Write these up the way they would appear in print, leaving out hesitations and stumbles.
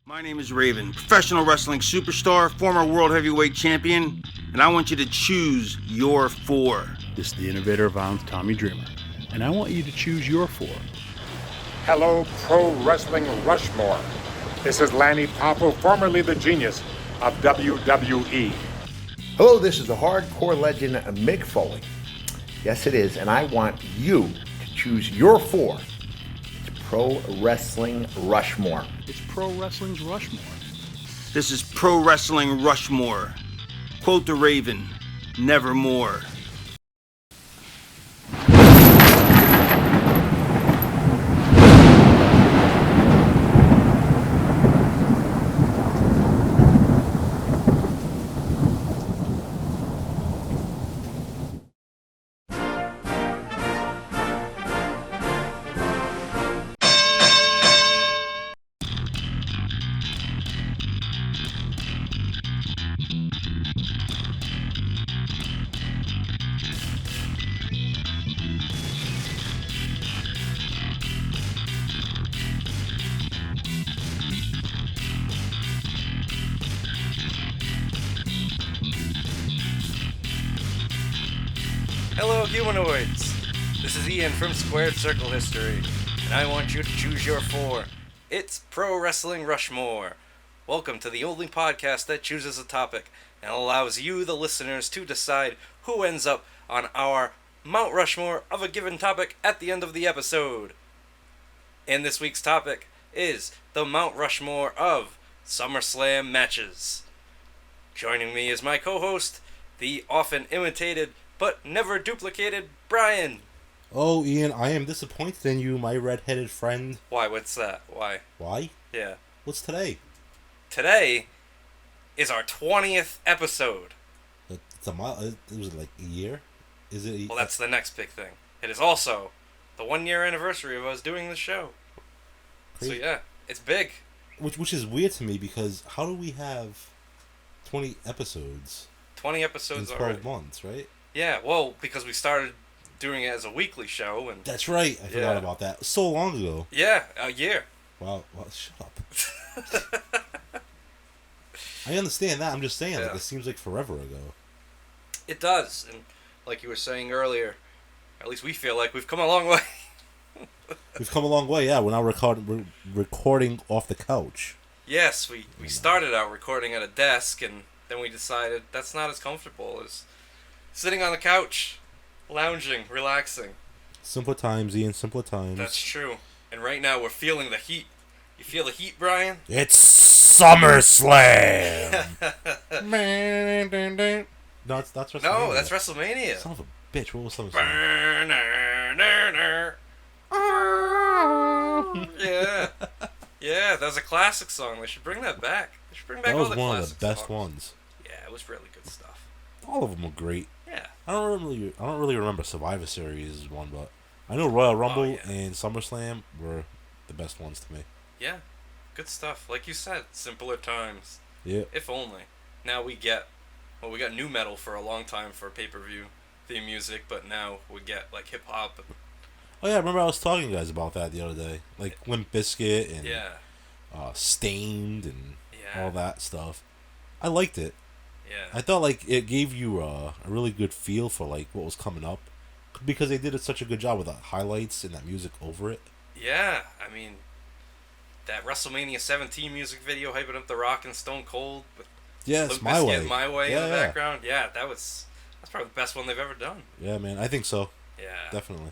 My name is Raven, professional wrestling superstar, former world heavyweight champion, and I want you to choose your four. This is the innovator of violence, Tommy Dreamer, and I want you to choose your four. Hello, Pro Wrestling Rushmore. This is Lanny Poffo, formerly the genius of WWE. Hello, this is the hardcore legend Mick Foley. Yes, it is, and I want you to choose your four. It's Pro Wrestling Rushmore. It's Pro Wrestling's Rushmore. This is Pro Wrestling Rushmore. Quote the Raven, nevermore. Hello, humanoids! This is Ian from Squared Circle History, and I want you to choose your four. It's Pro Wrestling Rushmore. Welcome to the only podcast that chooses a topic and allows you, the listeners, to decide who ends up on our Mount Rushmore of a given topic at the end of the episode. And this week's topic is the Mount Rushmore of Summerslam matches. Joining me is my co-host, the often imitated but never duplicated Brian. Oh, Ian, I am disappointed in you, my red-headed friend. Why? What's that? Why? Why? Yeah. What's today? Today is our 20th episode. It's a mile. It was like a year? Is it? Well, that's the next big thing. It is also the 1 year anniversary of us doing the show. Crazy. So yeah, it's big. Which is weird to me because how do we have 20 episodes 20 episodes in 12 already. months, right? Yeah, well, because we started doing it as a weekly show, and That's right. I forgot about that. So long ago. yeah, a year. Wow. Well, shut up. I understand that. I'm just saying, like, Yeah. it seems like forever ago. It does, and like you were saying earlier, at least we feel like we've come a long way. We've come a long way, yeah. We're now recording off the couch. Yes, we started out recording at a desk, and then we decided that's not as comfortable as sitting on the couch, lounging, relaxing. Simpler times, Ian, simpler times. That's true. And right now we're feeling the heat. You feel the heat, Brian? It's SummerSlam! No, that's WrestleMania. No, that's WrestleMania. Son of a bitch, what was SummerSlam? Yeah. Yeah, that was a classic song. They should bring that back. They should bring back That all was the one classic of the best songs. ones. Yeah, it was really good stuff. All of them were great. Yeah. I don't really remember Survivor Series one, but I know Royal Rumble yeah. and SummerSlam were the best ones to me. Yeah. Good stuff. Like you said, simpler times. Yeah. If only. Now we got new metal for a long time for pay-per-view theme music, but now we get like hip-hop. Oh yeah, I remember I was talking to you guys about that the other day, like Limp Bizkit and Yeah. Stained and Yeah. all that stuff. I liked it. Yeah. I thought like it gave you a really good feel for like what was coming up, because they did such a good job with the highlights and that music over it. Yeah, I mean, that WrestleMania 17 music video hyping up The Rock and Stone Cold with Yes, Limp My Bizkit Way. and My Way in the Yeah. background. Yeah, that's probably the best one they've ever done. Yeah, man, I think so. Yeah. Definitely.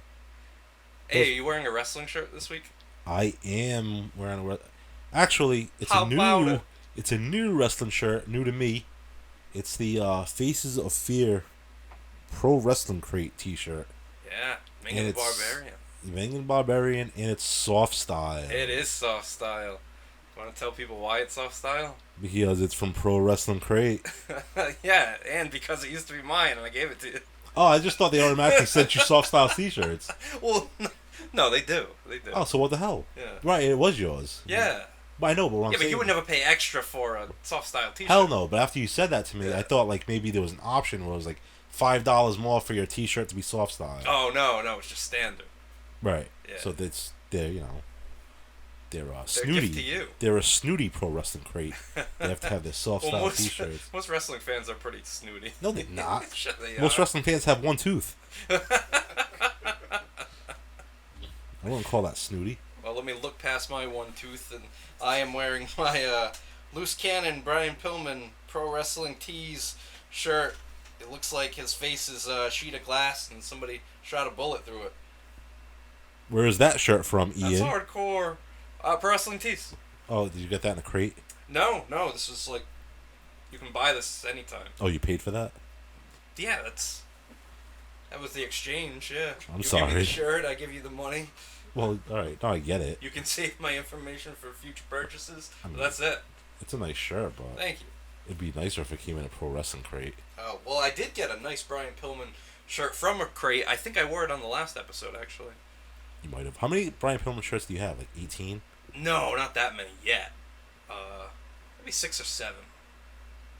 Hey, are you wearing a wrestling shirt this week? I am wearing a. Actually, it's How about it? It's a new wrestling shirt, new to me. It's the Faces of Fear Pro Wrestling Crate T-shirt. Yeah, And Ming the it's- Barbarian. Mangin Barbarian, and it's soft style. It is soft style. Want to tell people why it's soft style? Because it's from Pro Wrestling Crate. Yeah, and because it used to be mine and I gave it to you. Oh, I just thought they automatically sent you soft style T-shirts. Well, no, they do. They do. Oh, so what the hell? Yeah. Right, it was yours. Yeah. But I know, but what I'm Yeah, but saying, you would never pay extra for a soft style T-shirt. hell no. But after you said that to me, Yeah. I thought like maybe there was an option where it was like $5 more for your T-shirt to be soft style. Oh no, it's just standard. Right. Yeah. So that's there, They're They're a snooty. gift to you. They're a snooty pro wrestling crate. They have to have their soft Well, style most, t-shirts. most wrestling fans are pretty snooty. No, they're not. Sure they Most are. wrestling fans have one tooth. I wouldn't call that snooty. Well, let me look past my one tooth, and I am wearing my Loose Cannon Brian Pillman Pro Wrestling Tees shirt. It looks like his face is a sheet of glass, and somebody shot a bullet through it. Where is that shirt from, Ian? That's hardcore. Pro Wrestling Tees. Oh, did you get that in a crate? No, this is like, you can buy this anytime. Oh, you paid for that? Yeah, that was the exchange, yeah. I'm you sorry. give me the shirt, I give you the money. Well, alright. No, I get it. You can save my information for future purchases. I mean, But that's it. It's a nice shirt, but Thank you. it'd be nicer if it came in a pro wrestling crate. Oh, well, I did get a nice Brian Pillman shirt from a crate. I think I wore it on the last episode, actually. You might have. How many Brian Pillman shirts do you have? Like 18? No, not that many yet. Maybe 6 or 7.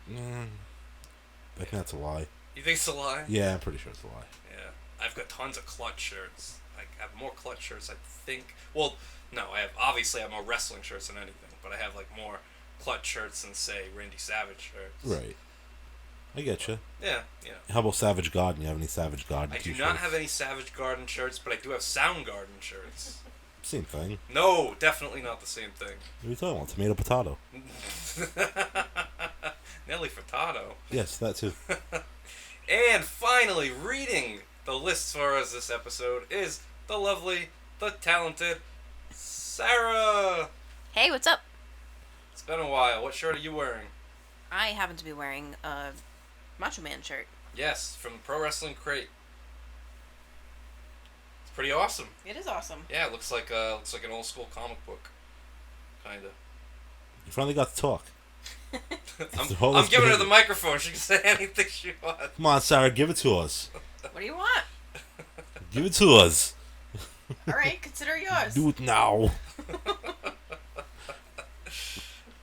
I think that's a lie. You think it's a lie? Yeah, I'm pretty sure it's a lie. Yeah. I've got tons of clutch shirts. I have more clutch shirts, I think. Well, no, I have more wrestling shirts than anything, but I have like more clutch shirts than, say, Randy Savage shirts. Right. I get you. Yeah. How about Savage Garden? You have any Savage Garden I do t-shirts? not have any Savage Garden shirts, but I do have Soundgarden shirts. Same thing. No, definitely not the same thing. What are you talking about? Tomato, potato. Nelly Furtado. Yes, that too. And finally, reading the list for us this episode is the lovely, the talented Sara. Hey, what's up? It's been a while. What shirt are you wearing? I happen to be wearing a Macho Man shirt. Yes, from the Pro Wrestling Crate. It's pretty awesome. It is awesome. Yeah, it looks like an old school comic book, kinda. You finally got to talk. I'm giving her the microphone. She can say anything she wants. Come on, Sarah, give it to us. What do you want? Give it to us. All right, consider yours. Do it now.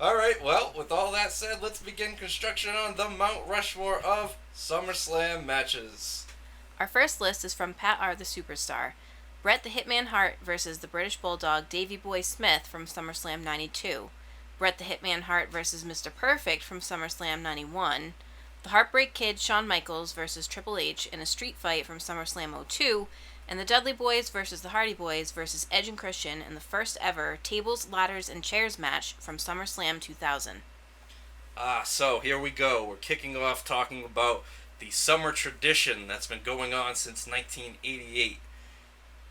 All right, well, with all that said, let's begin construction on the Mount Rushmore of SummerSlam matches. Our first list is from Pat R. the Superstar. Bret the Hitman Hart versus the British Bulldog Davey Boy Smith from SummerSlam 92. Bret the Hitman Hart versus Mr. Perfect from SummerSlam 91. The Heartbreak Kid Shawn Michaels versus Triple H in a street fight from SummerSlam 02. And the Dudley Boys versus the Hardy Boys versus Edge and Christian in the first ever Tables, Ladders, and Chairs match from SummerSlam 2000. So here we go. We're kicking off talking about the summer tradition that's been going on since 1988.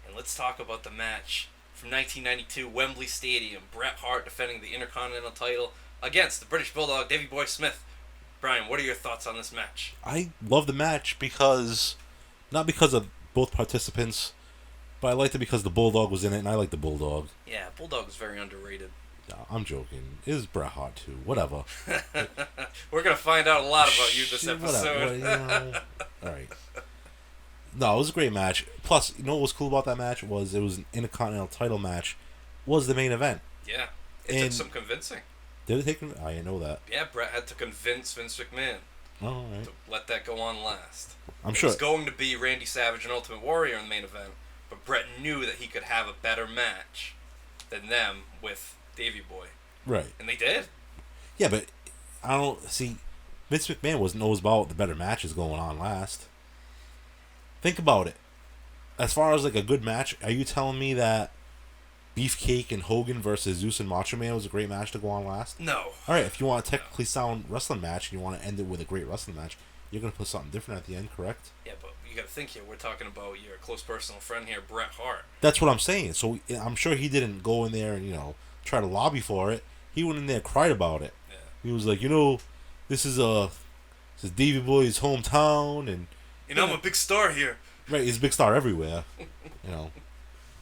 And let's talk about the match from 1992, Wembley Stadium. Bret Hart defending the Intercontinental title against the British Bulldog, Davey Boy Smith. Brian, what are your thoughts on this match? I love the match not because of both participants, but I liked it because the Bulldog was in it, and I like the Bulldog. Yeah, Bulldog is very underrated. No, I'm joking. It is Bret Hart too. Whatever. We're going to find out a lot about you this Shit, episode. Alright. No, it was a great match. Plus, you know what was cool about that match? It was an Intercontinental title match. Was the main event. Yeah, it took some convincing. Did it take... I didn't know that. Yeah, Bret had to convince Vince McMahon Oh, alright. to let that go on last. I'm It sure... was going to be Randy Savage and Ultimate Warrior in the main event, but Bret knew that he could have a better match than them with Davey Boy. Right. And they did. Yeah, but I don't... See, Vince McMahon knows about the better matches going on last. Think about it. As far as like a good match, are you telling me that Beefcake and Hogan versus Zeus and Macho Man was a great match to go on last? No. Alright, if you want a technically sound wrestling match and you want to end it with a great wrestling match, you're going to put something different at the end, correct? Yeah, but you got to think here. We're talking about your close personal friend here, Bret Hart. That's what I'm saying. So I'm sure he didn't go in there and, try to lobby for it. He went in there and cried about it. Yeah. He was like, this is Davey Boy's hometown, and I'm a big star here. right, he's a big star everywhere.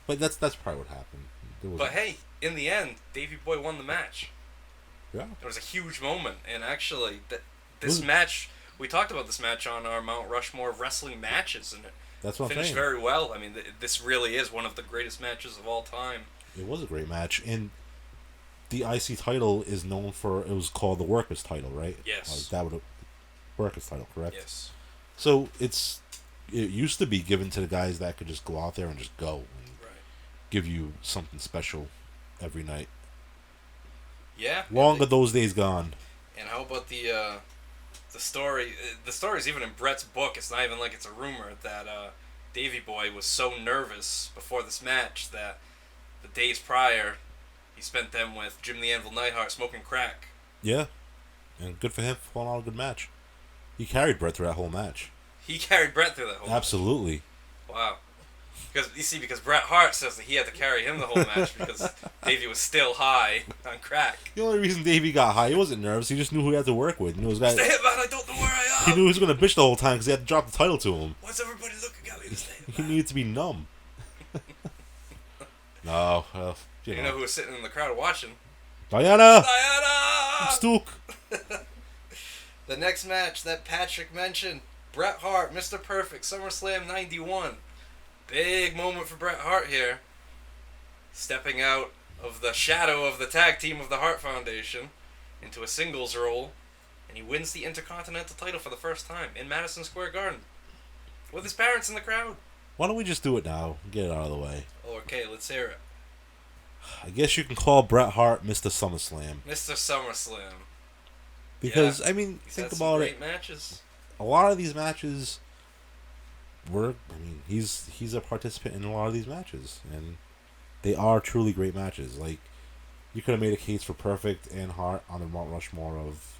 But that's probably what happened. But hey, in the end, Davey Boy won the match. Yeah. It was a huge moment, and actually, this match, we talked about this match on our Mount Rushmore of wrestling matches, and it That's what I'm finished saying. very well. I mean, this really is one of the greatest matches of all time. It was a great match, and the IC title is known for, it was called the Workers title, right? Yes. That would Workers title, correct? Yes. So it used to be given to the guys that could just go out there and just go and Right. give you something special every night. Yeah. Long are those days gone. And how about the story? The story's even in Bret's book. It's not even like it's a rumor that Davey Boy was so nervous before this match that the days prior, he spent them with Jim the Anvil Neidhart smoking crack. Yeah. And good for him for pulling out a good match. He carried Bret through that whole match. He carried Bret through that whole Absolutely. match. Wow. Because Bret Hart says that he had to carry him the whole match because Davey was still high on crack. The only reason Davey got high, he wasn't nervous. He just knew who he had to work with. He knew his guy. Mr. Hitman, I don't know where I am. He knew he was going to bitch the whole time because he had to drop the title to him. Why's everybody looking at me, Mr. Hitman? He needed to be numb. No, You know who was sitting in the crowd watching? Diana! Diana! Stook! The next match that Patrick mentioned, Bret Hart, Mr. Perfect, SummerSlam 91. Big moment for Bret Hart here. Stepping out of the shadow of the tag team of the Hart Foundation into a singles role, and he wins the Intercontinental title for the first time in Madison Square Garden with his parents in the crowd. Why don't we just do it now and get it out of the way? Okay, let's hear it. I guess you can call Bret Hart Mr. SummerSlam. Mr. SummerSlam. Because, Yeah. I mean, He's think had some about great it. matches. A lot of these matches he's a participant in a lot of these matches. And they are truly great matches. Like, you could have made a case for Perfect and Hart on the Mount Rushmore of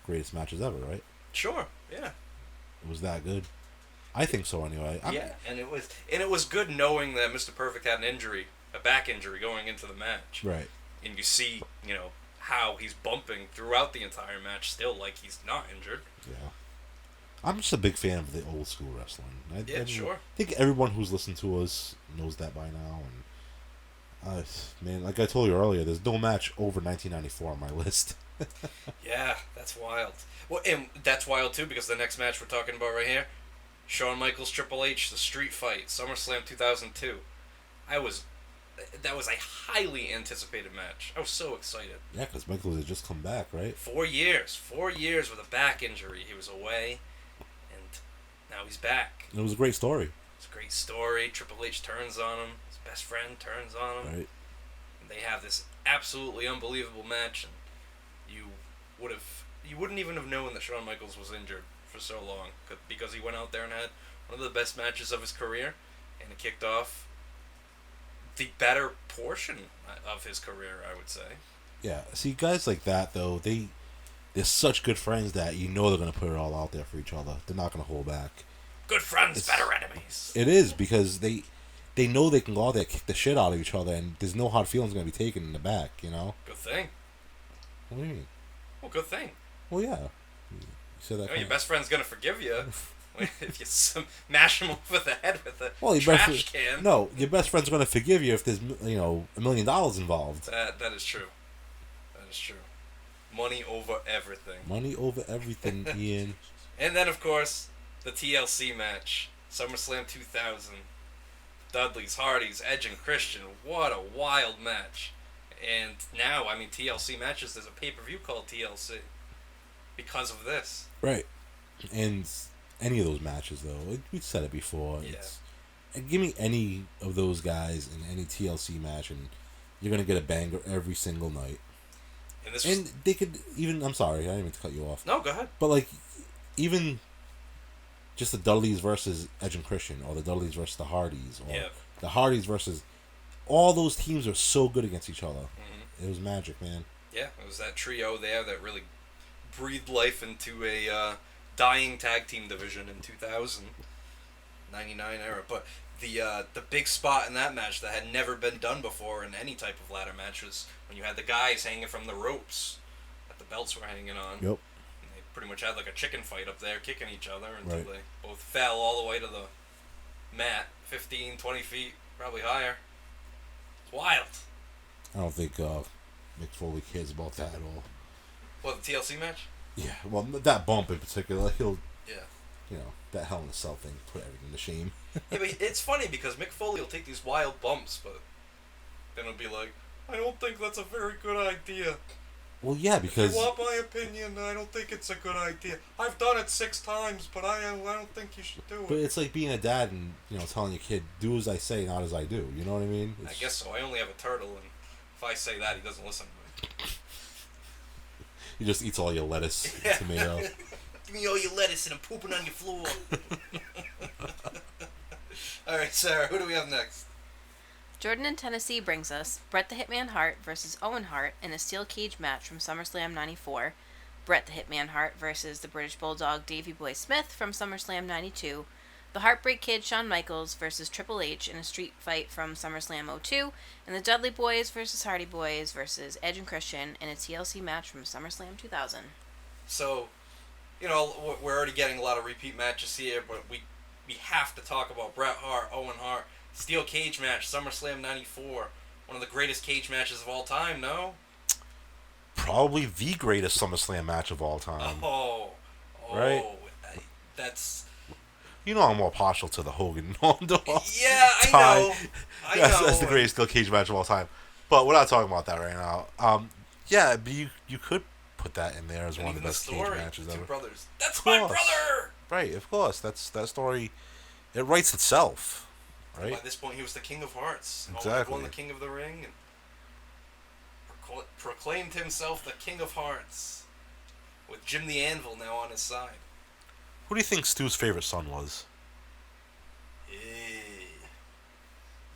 greatest matches ever, right? Sure, yeah. It was that good. I think so, anyway. And it was good knowing that Mr. Perfect had an injury, a back injury going into the match. Right. And you see, how he's bumping throughout the entire match still like he's not injured. Yeah. I'm just a big fan of the old school wrestling. Sure. I think everyone who's listened to us knows that by now. And man, like I told you earlier, there's no match over 1994 on my list. Yeah, that's wild. Well, and that's wild too because the next match we're talking about right here, Shawn Michaels Triple H, the Street Fight, SummerSlam 2002. That was a highly anticipated match. I was so excited. Yeah, because Michaels had just come back, right? 4 years. 4 years with a back injury. He was away, and now he's back. It was a great story. It's a great story. Triple H turns on him. His best friend turns on him. Right. And they have this absolutely unbelievable match, and you wouldn't even have known that Shawn Michaels was injured for so long because he went out there and had one of the best matches of his career, and it kicked off the better portion of his career, I would say. Yeah, see, guys like that, though, they're such good friends that you know they're going to put it all out there for each other. They're not going to hold back. Good friends, better enemies. It is, because they know they can go out there, kick the shit out of each other, and there's no hard feelings going to be taken in the back, you know? Good thing. What do you mean? Well, good thing. Well, yeah. You said that. Your best friend's going to forgive you if you smash him over the head with a your trash can. No, your best friend's going to forgive you if there's, $1 million involved. That is true. That is true. Money over everything. Money over everything, Ian. And then, of course, the TLC match. SummerSlam 2000. Dudley's, Hardy's, Edge, and Christian. What a wild match. And now, TLC matches, there's a pay-per-view called TLC. Because of this. Right. And any of those matches, though, we said it before. Yeah. Give me any of those guys in any TLC match, and you're going to get a banger every single night. And they could even... I'm sorry, I didn't mean to cut you off. No, go ahead. But, even just the Dudleys versus Edge and Christian, or the Dudleys versus the Hardys, or the Hardys versus... All those teams are so good against each other. Mm-hmm. It was magic, man. Yeah, it was that trio there that really breathed life into a dying tag team division in 2000, 99 era. But the big spot in that match that had never been done before in any type of ladder match was when you had the guys hanging from the ropes that the belts were hanging on. Yep. And they pretty much had like a chicken fight up there, kicking each other until they both fell all the way to the mat, 15, 20 feet, probably higher. It's wild. I don't think Mick Foley cares about that at all. What, the TLC match? Yeah, well, that bump in particular, he'll... Yeah. That Hell in a Cell thing put everything to shame. Yeah, but it's funny because Mick Foley will take these wild bumps, but then he'll be like, I don't think that's a very good idea. Well, yeah, because... If you want my opinion, I don't think it's a good idea. I've done it 6 times, but I don't think you should do it. But it's like being a dad and, telling your kid, do as I say, not as I do. You know what I mean? I guess so. I only have a turtle, and if I say that, he doesn't listen to me. He just eats all your lettuce and tomato. Give me all your lettuce and I'm pooping on your floor. Alright, Sarah, who do we have next? Jordan in Tennessee brings us Bret the Hitman Hart versus Owen Hart in a steel cage match from SummerSlam 94. Bret the Hitman Hart versus the British Bulldog Davey Boy Smith from SummerSlam 92. The Heartbreak Kid Shawn Michaels versus Triple H in a street fight from SummerSlam 02. And the Dudley Boys versus Hardy Boys versus Edge and Christian in a TLC match from SummerSlam 2000. So, you know, we're already getting a lot of repeat matches here, but we have to talk about Bret Hart, Owen Hart, steel cage match, SummerSlam 94. One of the greatest cage matches of all time, no? Probably the greatest SummerSlam match of all time. Right? That's... You know I'm more partial to the Hogan Orndorff. Yeah, I know. That's the greatest steel cage match of all time. But we're not talking about that right now. Yeah, but you could put that in there as one of the best cage matches ever. Two brothers. That's my brother! Right, of course. That story, it writes itself. Right? By this point, he was the King of Hearts. Exactly. Won the King of the Ring and proclaimed himself the King of Hearts, with Jim the Anvil now on his side. Who do you think Stu's favorite son was?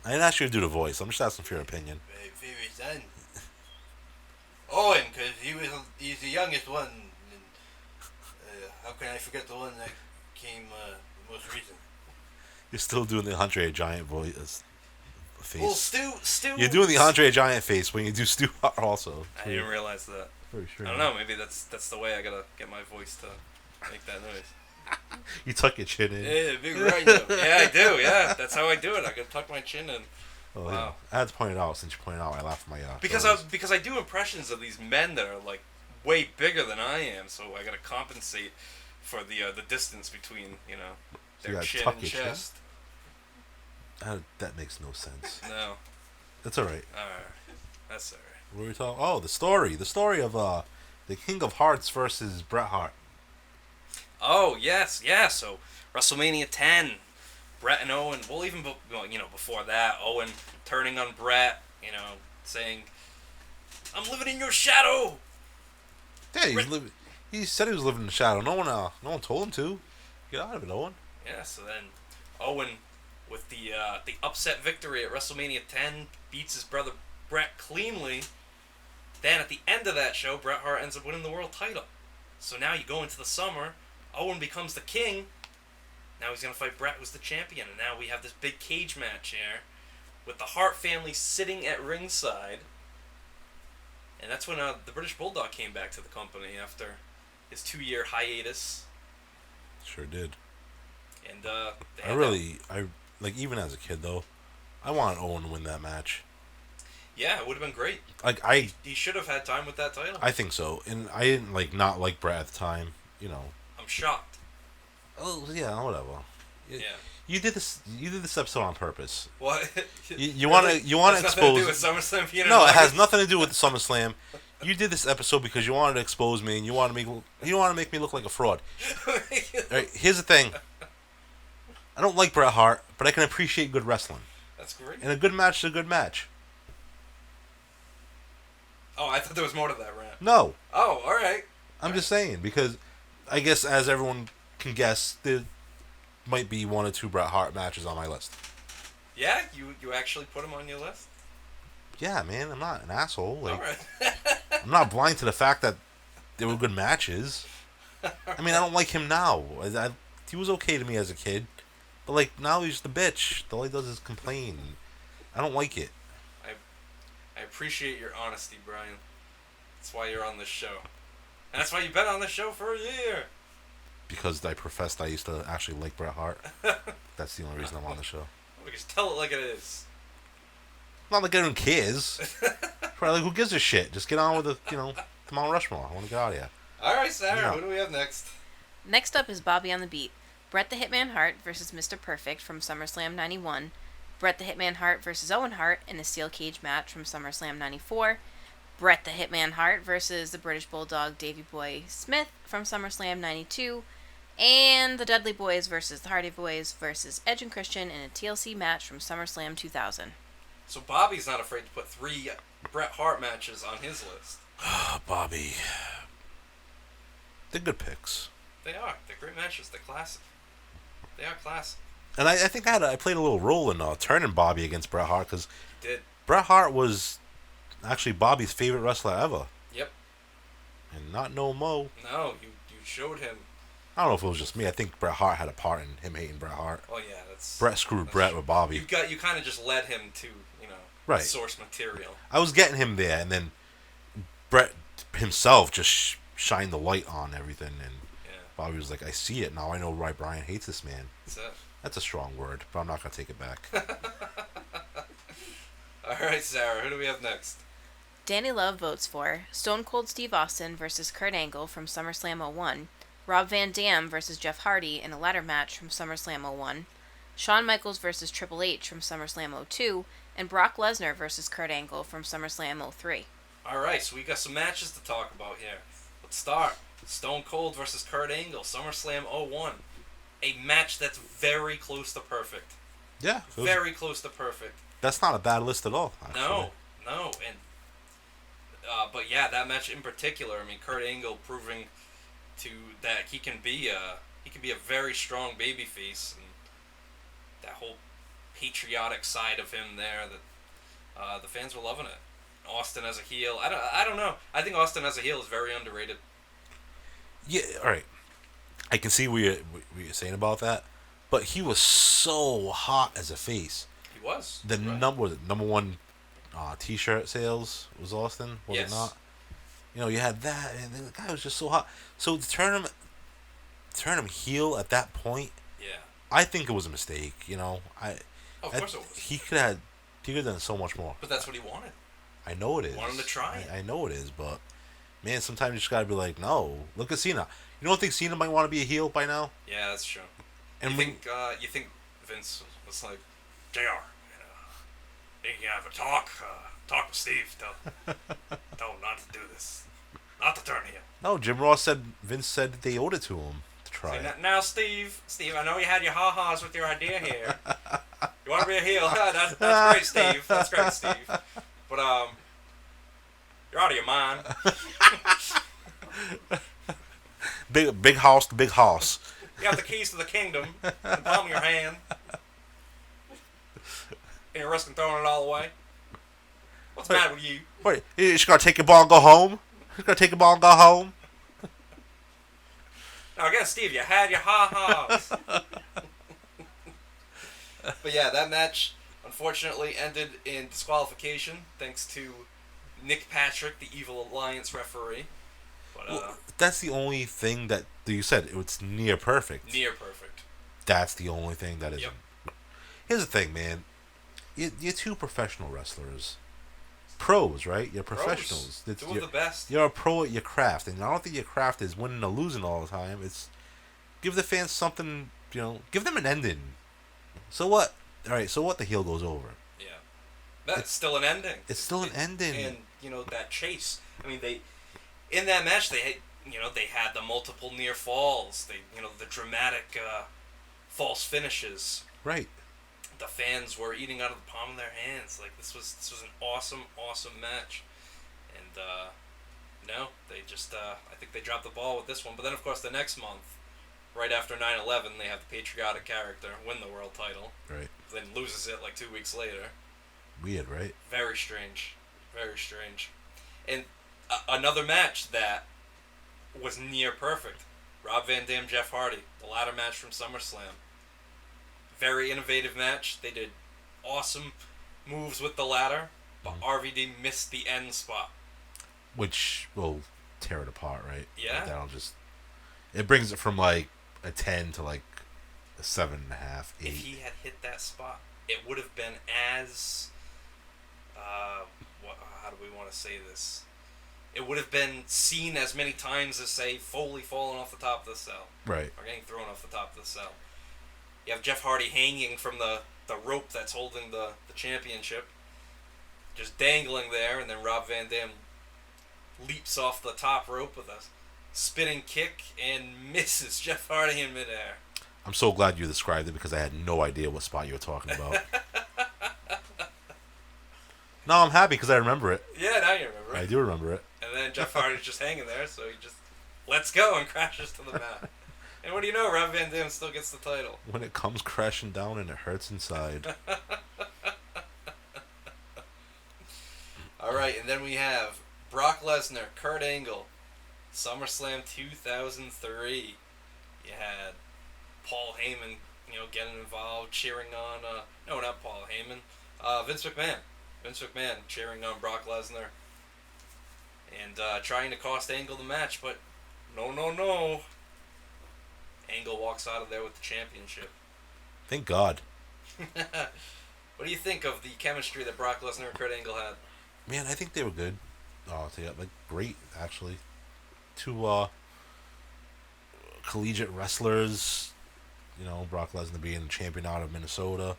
I didn't ask you to do the voice. I'm just asking for your opinion. My favorite son? Owen, because he's the youngest one. And, how can I forget the one that came the most recent? You're still doing the Andre the Giant voice. Face. Well, Stu. You're doing the Andre the Giant face when you do Stu also. I didn't realize that. Very sure. I don't know. Maybe that's the way I gotta get my voice to make that noise. You tuck your chin in. Yeah, big rhino. Yeah, I do. Yeah, that's how I do it. I gotta tuck my chin in. Oh, wow. Yeah. I had to point it out since you pointed out. I laughed my because I do impressions of these men that are like way bigger than I am, so I gotta compensate for the distance between their chin and chest. That makes no sense. No. That's all right. All right. That's all right. What were we talking? Oh, the story of the King of Hearts versus Bret Hart. Oh yes, yeah. So WrestleMania 10, Bret and Owen. Well, even before that, Owen turning on Bret, saying, "I'm living in your shadow." Yeah, he said he was living in the shadow. No one told him to. Get out of it, Owen. Yeah. So then, Owen, with the upset victory at WrestleMania 10, beats his brother Bret cleanly. Then at the end of that show, Bret Hart ends up winning the world title. So now you go into the summer, Owen becomes the king. Now he's going to fight Bret, who's the champion. And now we have this big cage match here with the Hart family sitting at ringside. And that's when the British Bulldog came back to the company after his 2-year hiatus. Sure did. And even as a kid though, I wanted Owen to win that match. Yeah, it would have been great. He should have had time with that title. I think so, and I didn't not like Bret at the time. I'm shocked. Oh yeah, whatever. Yeah. You did this episode on purpose. What? You want to expose? Nothing to do with SummerSlam. No, it has nothing to do with SummerSlam. You did this episode because you wanted to expose me and you want to make me look like a fraud. Right, here's the thing. I don't like Bret Hart, but I can appreciate good wrestling. That's great. And a good match is a good match. Oh, I thought there was more to that rant. No. Oh, all right. I'm just saying, because I guess as everyone can guess, there might be 1 or 2 Bret Hart matches on my list. Yeah? You actually put them on your list? Yeah, man. I'm not an asshole. All right. I'm not blind to the fact that they were good matches. I mean, I don't like him now. He was okay to me as a kid. But, now he's the bitch. All he does is complain. I don't like it. I appreciate your honesty, Brian. That's why you're on this show. And that's why you've been on this show for a year. Because I professed I used to actually like Bret Hart. That's the only reason I'm on the show. Because tell it like it is. Not like anyone cares. Probably who gives a shit? Just get on with the, Mount Rushmore. I want to get out of here. All right, Sarah. Who do we have next? Next up is Bobby on the Beat. Bret the Hitman Hart versus Mr. Perfect from SummerSlam 91. Bret the Hitman Hart versus Owen Hart in a steel cage match from SummerSlam 94. Bret the Hitman Hart versus the British Bulldog Davey Boy Smith from SummerSlam 92. And the Dudley Boys versus the Hardy Boys versus Edge and Christian in a TLC match from SummerSlam 2000. So Bobby's not afraid to put 3 Bret Hart matches on his list. Bobby. They're good picks. They are. They're great matches. They're classic. They are classic. And I think I played a little role in turning Bobby against Bret Hart because Did. Bret Hart was actually Bobby's favorite wrestler ever. Yep. And not no mo. No, you showed him. I don't know if it was just me. I think Bret Hart had a part in him hating Bret Hart. Oh yeah, that's. Bret screwed Bret with Bobby. You kind of just led him to right. source material. I was getting him there, and then Bret himself just shined the light on everything, and Bobby was like, "I see it now. I know why Brian hates this man." That's it. That's a strong word, but I'm not gonna take it back. All right, Sarah. Who do we have next? Danny Love votes for Stone Cold Steve Austin versus Kurt Angle from SummerSlam 01, Rob Van Dam versus Jeff Hardy in a ladder match from SummerSlam 01, Shawn Michaels versus Triple H from SummerSlam 02, and Brock Lesnar versus Kurt Angle from SummerSlam 03. All right, so we got some matches to talk about here. Let's start. Stone Cold versus Kurt Angle, SummerSlam 01. A match that's very close to perfect. Yeah. Very close to perfect. That's not a bad list at all, actually. No. And but yeah, that match in particular, I mean, Kurt Angle proving that he can be a very strong babyface, and that whole patriotic side of him there, that the fans were loving it. Austin as a heel, I don't know. I think Austin as a heel is very underrated. Yeah, all right. I can see what you're saying about that, but he was so hot as a face. He was. The number one T-shirt sales was Austin, was it not? You had that, and the guy was just so hot. So to turn him heel at that point, I think it was a mistake. Of course it was. He could have done so much more. But that's what he wanted. I know it is. Wanted him to try. I know it is, but man, sometimes you just gotta be like, no. Look at Cena. You don't think Cena might want to be a heel by now? Yeah, that's true. And you think Vince was like, JR, you can have a talk with Steve. Tell him not to do this. Not to turn heel. No, Vince said that they owed it to him to try. Now, Steve, I know you had your ha-has with your idea here. You want to be a heel? That's great, Steve. That's great, Steve. But, you're out of your mind. Big house to big house. You have the keys to the kingdom in the palm of your hand. And you're risking throwing it all away. What's the matter with you? Wait, you just gotta take your ball and go home? You gotta take your ball and go home? Now again, Steve, you had your ha-has. But yeah, that match unfortunately ended in disqualification thanks to Nick Patrick, the Evil Alliance referee. But, that's the only thing that you said. It's near perfect. Near perfect. That's the only thing that is. Yep. Here's the thing, man. You're two professional wrestlers. Pros, right? You're professionals. Two of the best. You're a pro at your craft, and I don't think your craft is winning or losing all the time. It's give the fans something, give them an ending. So what? All right, so what? The heel goes over. Yeah, that's still an ending. It's still an ending, and that chase. I mean, in that match they had the multiple near falls. The dramatic false finishes. Right. The fans were eating out of the palm of their hands. Like this was an awesome match, and no, they just I think they dropped the ball with this one. But then of course the next month, right after 9/11, they have the patriotic character win the world title. Right. Then loses it like 2 weeks later. Weird, right? Very strange, very strange. And another match that was near perfect: Rob Van Dam, Jeff Hardy, the ladder match from SummerSlam. Very innovative match. They did awesome moves with the ladder, but RVD missed the end spot. Which will tear it apart, right? Yeah. It brings it from like a 10 to like a 7.5, 8. If he had hit that spot, it would have been as, how do we want to say this? It would have been seen as many times as, say, Foley falling off the top of the cell. Right. Or getting thrown off the top of the cell. You have Jeff Hardy hanging from the rope that's holding the championship, just dangling there, and then Rob Van Dam leaps off the top rope with a spinning kick and misses Jeff Hardy in midair. I'm so glad you described it because I had no idea what spot you were talking about. No, I'm happy because I remember it. Yeah, now you remember it. I do remember it. And then Jeff Hardy's just hanging there, so he just lets go and crashes to the mat. And what do you know? Rob Van Dam still gets the title. When it comes crashing down and it hurts inside. All right, and then we have Brock Lesnar, Kurt Angle, SummerSlam 2003. You had Paul Heyman, getting involved, cheering on. No, not Paul Heyman. Vince McMahon. Vince McMahon cheering on Brock Lesnar and trying to cost Angle the match, but no. Angle walks out of there with the championship. Thank God. What do you think of the chemistry that Brock Lesnar and Kurt Angle had? Man, I think they were good. Oh, yeah, great actually. Two collegiate wrestlers. Brock Lesnar being champion out of Minnesota.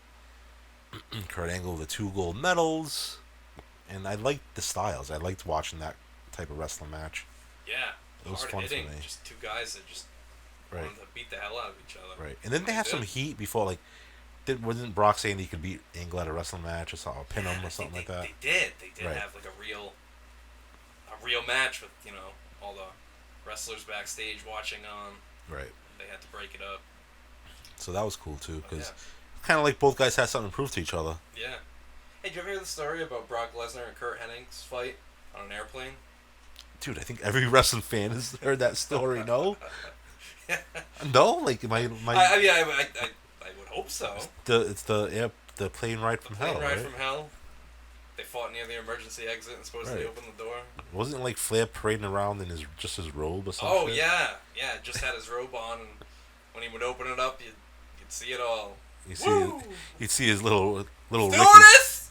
Kurt Angle with the 2 gold medals. And I liked the styles. I liked watching that type of wrestling match. Yeah. It was hard fun hitting, for me. just 2 guys that just wanted to beat the hell out of each other. Right. And then they have some heat before, wasn't Brock saying he could beat Angle at a wrestling match or pin him or something like that? They did. They did right. have a real match with, all the wrestlers backstage watching on. Right. They had to break it up. So that was cool too, because kind of like both guys had something to prove to each other. Yeah. Hey, did you ever hear the story about Brock Lesnar and Kurt Henning's fight on an airplane? Dude, I think every wrestling fan has heard that story. No, no, I would hope so. It's the plane ride from hell. Plane ride right? from hell. They fought near the emergency exit and supposedly opened the door. Wasn't it Flair parading around in his robe or something? Oh yeah, just had his robe on, and when he would open it up, you'd see it all. You'd see his little Stewardess!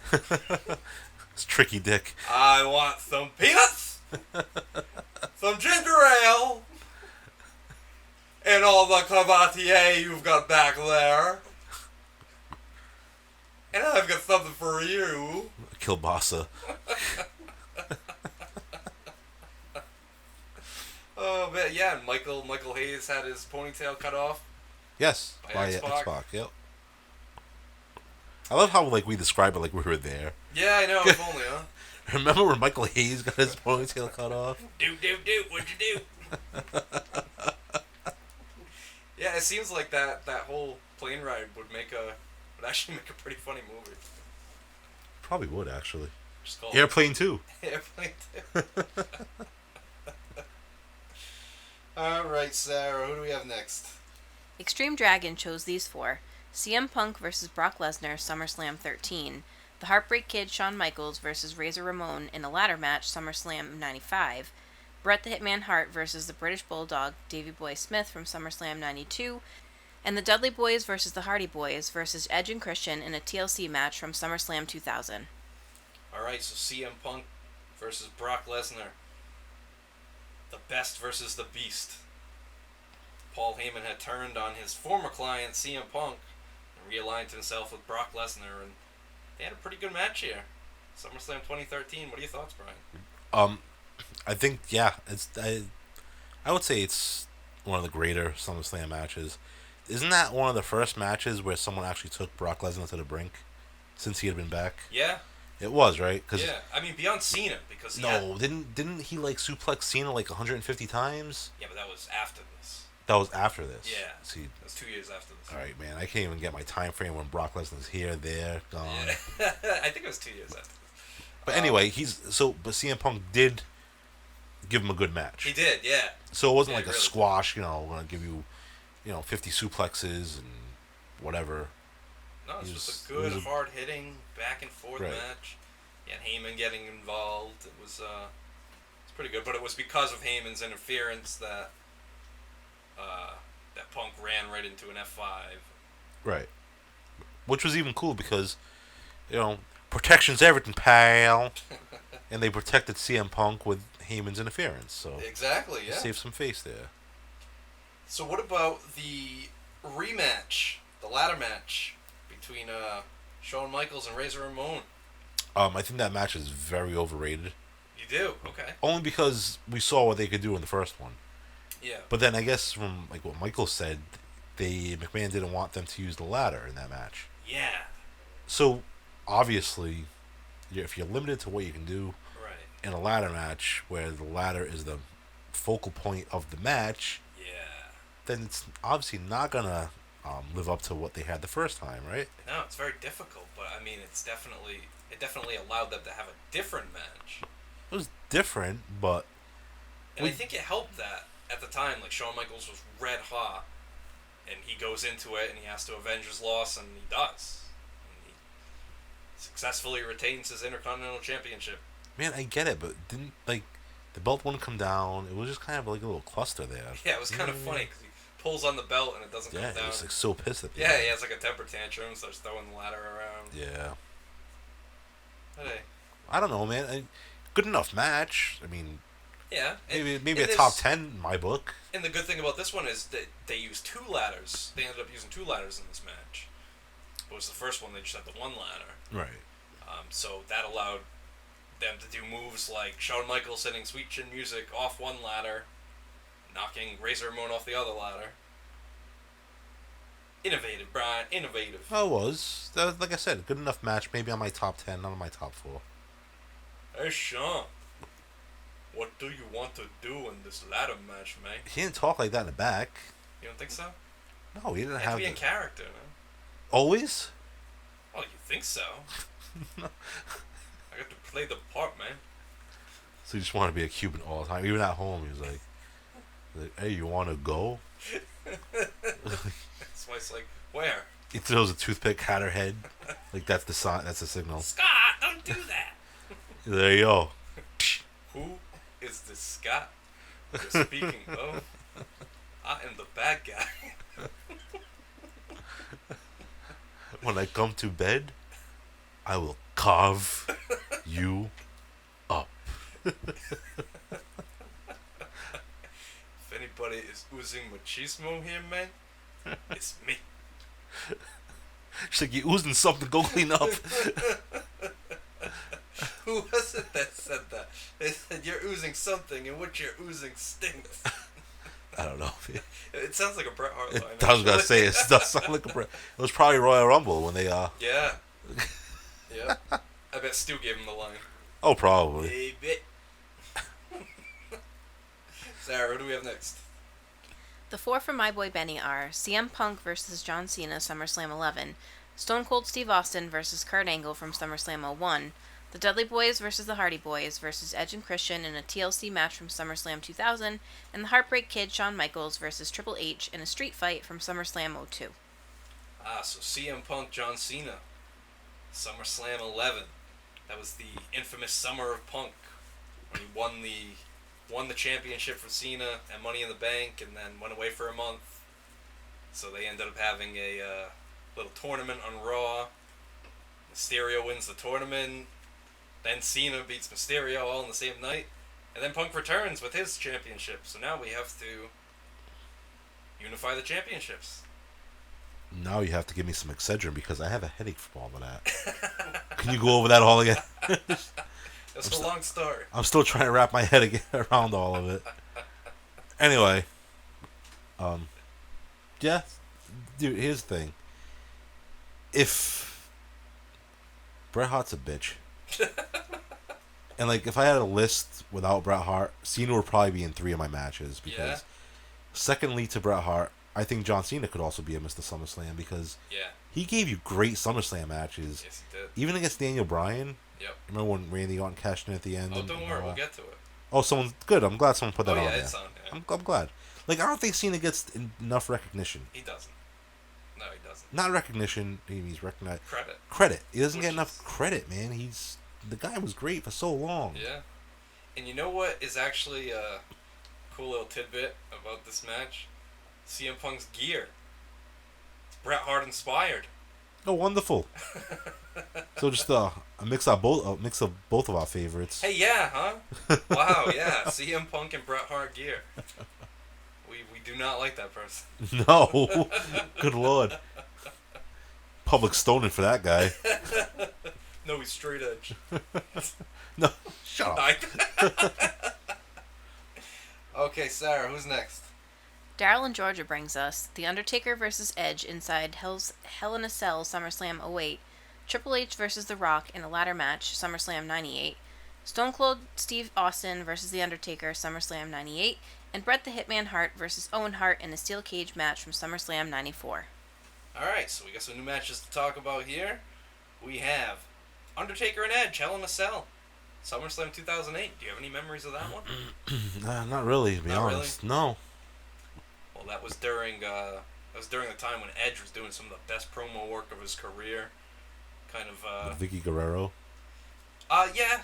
His tricky dick. I want some peanuts, some ginger ale, and all the cavatier you've got back there. And I've got something for you. Kielbasa. Oh, but yeah, and Michael Hayes had his ponytail cut off. Yes, by X-Pac. X-Pac, yep. I love how we describe it like we were there. Yeah, I know, if only, huh? Remember when Michael Hayes got his ponytail cut off? Do, what'd you do? Yeah, it seems like that whole plane ride would actually make a pretty funny movie. Probably would, actually. Just called Airplane 2. Airplane 2. Alright, Sarah, who do we have next? Extreme Dragon chose these 4. CM Punk versus Brock Lesnar, SummerSlam 13. The Heartbreak Kid, Shawn Michaels versus Razor Ramon in a ladder match, SummerSlam 95. Bret the Hitman Hart versus the British Bulldog, Davey Boy Smith from SummerSlam 92. And the Dudley Boys versus the Hardy Boys versus Edge and Christian in a TLC match from SummerSlam 2000. Alright, so CM Punk versus Brock Lesnar. The best versus the beast. Paul Heyman had turned on his former client, CM Punk, and realigned himself with Brock Lesnar, and they had a pretty good match here. SummerSlam 2013. What are your thoughts, Brian? I think, I would say it's one of the greater SummerSlam matches. Isn't that one of the first matches where someone actually took Brock Lesnar to the brink since he had been back? Yeah. It was, right? Yeah, I mean, beyond Cena, because didn't he suplex Cena 150 times? Yeah, but that was after this. That was after this. Yeah. See, that was 2 years after this. All right, man. I can't even get my time frame when Brock Lesnar's here, there, gone. Yeah. I think it was 2 years after this. But anyway, but CM Punk did give him a good match. He did, yeah. So it wasn't like a really squash, we're going to give you, 50 suplexes and whatever. No, it was just a good, hard-hitting, back-and-forth match. Yeah, Heyman getting involved. It was pretty good, but it was because of Heyman's interference that Punk ran right into an F5. Right. Which was even cool because, protection's everything, pal. And they protected CM Punk with Heyman's interference. So exactly, yeah. Saved some face there. So what about the rematch, the ladder match between Shawn Michaels and Razor Ramon? I think that match is very overrated. You do? Okay. Only because we saw what they could do in the first one. Yeah. But then I guess from what Michael said, McMahon didn't want them to use the ladder in that match. Yeah. So obviously, if you're limited to what you can do Right. in a ladder match, where the ladder is the focal point of the match, Yeah. then it's obviously not gonna live up to what they had the first time, right? No, it's very difficult, but I mean, it definitely allowed them to have a different match. It was different, but And I think it helped that at the time, like Shawn Michaels was red hot, and he goes into it and he has to avenge his loss, and he does. And he successfully retains his Intercontinental Championship. man, I get it, but didn't the belt wouldn't come down. It was just kind of like a little cluster there. Yeah, it was kind of funny because he pulls on the belt and it doesn't Yeah, come down. he was like so pissed at the Yeah, end. he has like a temper tantrum, starts throwing the ladder around. Yeah. But hey, I don't know, man. Good enough match. I mean, yeah. maybe a top 10 in my book. And the good thing about this one is that they used 2 ladders. They ended up using 2 ladders in this match. It was the first one, they just had the 1 ladder. Right. So that allowed them to do moves like Shawn Michaels hitting Sweet Chin Music off 1 ladder, knocking Razor Ramon off the other ladder. Innovative, Brian. Innovative. I was. Like I said, good enough match. Maybe on my top 10, not on my top 4. Hey, Shawn. What do you want to do in this ladder match, man? He didn't talk like that in the back. You don't think so? No, he didn't You have have to be in character, man. Always? Oh, you think so? I got to play the part, man. So he just wanted to be a Cuban all the time. Even at home, he was like hey, you want to go? That's why it's like, where? He throws a toothpick at her head. Like, that's the sign. That's the signal. Scott, don't do that. There you go. Who is this Scott you're speaking of? I am the bad guy. When I come to bed, I will carve you up. If anybody is oozing machismo here, man, it's me. She's like, you oozing something, go clean up. Who was it that said that? They said, you're oozing something, and what you're oozing stinks. I don't know. It sounds like a Bret Hart line. I was going to say, it actually. does sound like it was probably Royal Rumble when they, Yeah. Yeah. I bet Stu gave him the line. oh, probably. Hey, bit. Sarah, who do we have next? The 4 from My Boy Benny are CM Punk versus John Cena, SummerSlam 11, Stone Cold Steve Austin versus Kurt Angle from SummerSlam 01, the Dudley Boys versus the Hardy Boys versus Edge and Christian in a TLC match from SummerSlam 2000, and the Heartbreak Kid Shawn Michaels versus Triple H in a street fight from SummerSlam 02. So CM Punk, John Cena, SummerSlam 11. That was the infamous Summer of Punk, when he won the championship for Cena and Money in the Bank, and then went away for a month. So they ended up having a little tournament on Raw. Mysterio wins the tournament. Then Cena beats Mysterio all in the same night. And then Punk returns with his championship. So now we have to unify the championships. Now you have to give me some Excedrin because I have a headache from all of that. Can you go over that all again? That's a long story. I'm still trying to wrap my head again around all of it. Anyway, yeah, dude. Here's the thing: if Bret Hart's a bitch, and like if I had a list without Bret Hart, Cena would probably be in 3 of my matches because, Yeah. secondly to Bret Hart, I think John Cena could also be a Mr. SummerSlam because Yeah. he gave you great SummerSlam matches, Yes, he did. even against Daniel Bryan. Yep. Remember when Randy Orton cashed in at the end? Oh, and don't all worry. We'll that? get to it. Oh, someone good. I'm glad someone put that Oh, on yeah, there. it's on there. I'm glad. Like, I don't think Cena gets enough recognition. He doesn't. No, he doesn't. Not recognition. He's recognized. Credit. Credit. He doesn't Which get enough is- credit, man. The guy was great for so long. Yeah. And you know what is actually a cool little tidbit about this match? CM Punk's gear. It's Bret Hart inspired. Oh, wonderful. So just a mix of both of our favorites. Hey, yeah, huh? Wow, yeah. CM Punk and Bret Hart gear. We do not like that person. No, good lord. Public stoning for that guy. No, he's straight edge. No, shut up. Okay, Sarah, who's next? Daryl in Georgia brings us The Undertaker versus Edge inside Hell in a Cell SummerSlam 08, Triple H versus The Rock in a ladder match, SummerSlam 98. Stone Cold Steve Austin versus The Undertaker, SummerSlam 98. And Bret the Hitman Hart versus Owen Hart in a steel cage match from SummerSlam 94. Alright, so we got some new matches to talk about here. We have Undertaker and Edge, Hell in a Cell, SummerSlam 2008. Do you have any memories of that one? Not really, to be Not honest. No. Well, that was during the time when Edge was doing some of the best promo work of his career. Kind of, With Vicky Guerrero. Yeah,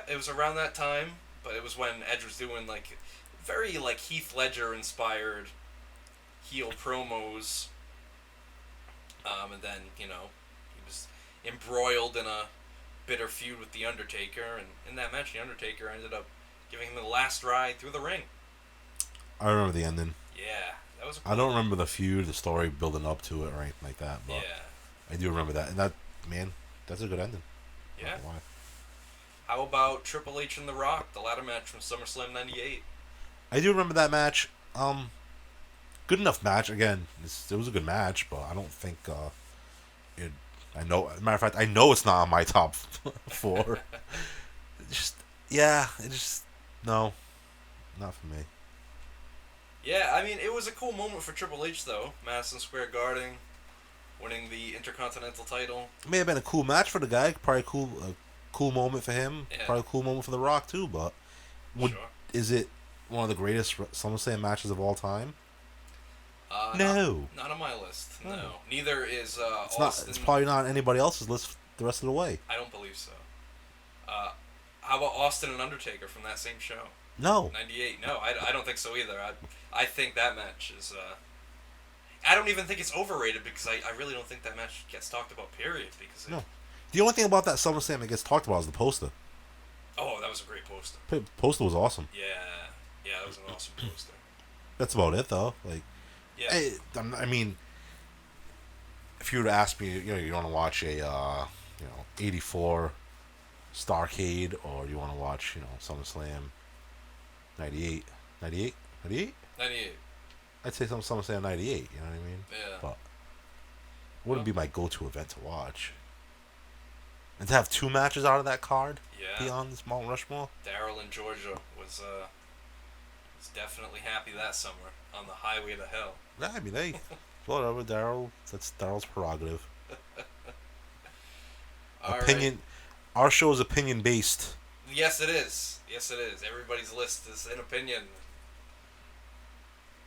it was around that time, but it was when Edge was doing, like, very, like, Heath Ledger-inspired heel promos. And then, he was embroiled in a bitter feud with The Undertaker, and in that match, The Undertaker ended up giving him the last ride through the ring. I remember the ending. Yeah, that was a cool I don't ending. remember the feud, the story building up to it or anything like that, but Yeah. I do remember that. And that, man, that's a good ending. Yeah. Why? How about Triple H and The Rock, the ladder match from SummerSlam 98? I do remember that match. Good enough match. Again, it was a good match, but I don't think it. Matter of fact, I know it's not on my top 4. No, not for me. Yeah, I mean, it was a cool moment for Triple H, though. Madison Square Garden, winning the Intercontinental title. It may have been a cool match for the guy. Probably a cool moment for him. Yeah. Probably a cool moment for The Rock too. But Sure. is it one of the greatest SummerSlam matches of all time? No. Not on my list. Oh. No. Neither is It's Austin. not. It's probably not on anybody else's list the rest of the way. I don't believe so. How about Austin and Undertaker from that same show? No. 98. No, I don't think so either. I think that match is... I don't even think it's overrated because I really don't think that match gets talked about, period. Because No. The only thing about that SummerSlam that gets talked about is the poster. Oh, that was a great poster. Poster was awesome. Yeah, that was an awesome poster. That's about it, though. Like, Yeah. I mean, if you were to ask me, you want to watch a, 84 Starrcade, or you want to watch, SummerSlam 98, 98, 98? 98. I'd say SummerSlam 98, you know what I mean? Yeah. But it wouldn't be my go-to event to watch. And to have 2 matches out of that card beyond this Mount Rushmore? Daryl in Georgia was definitely happy that summer on the highway to hell. Yeah, I mean, hey, whatever, Daryl. That's Daryl's prerogative. All Opinion. right. Our show is opinion-based. Yes, it is. Yes, it is. Everybody's list is an opinion.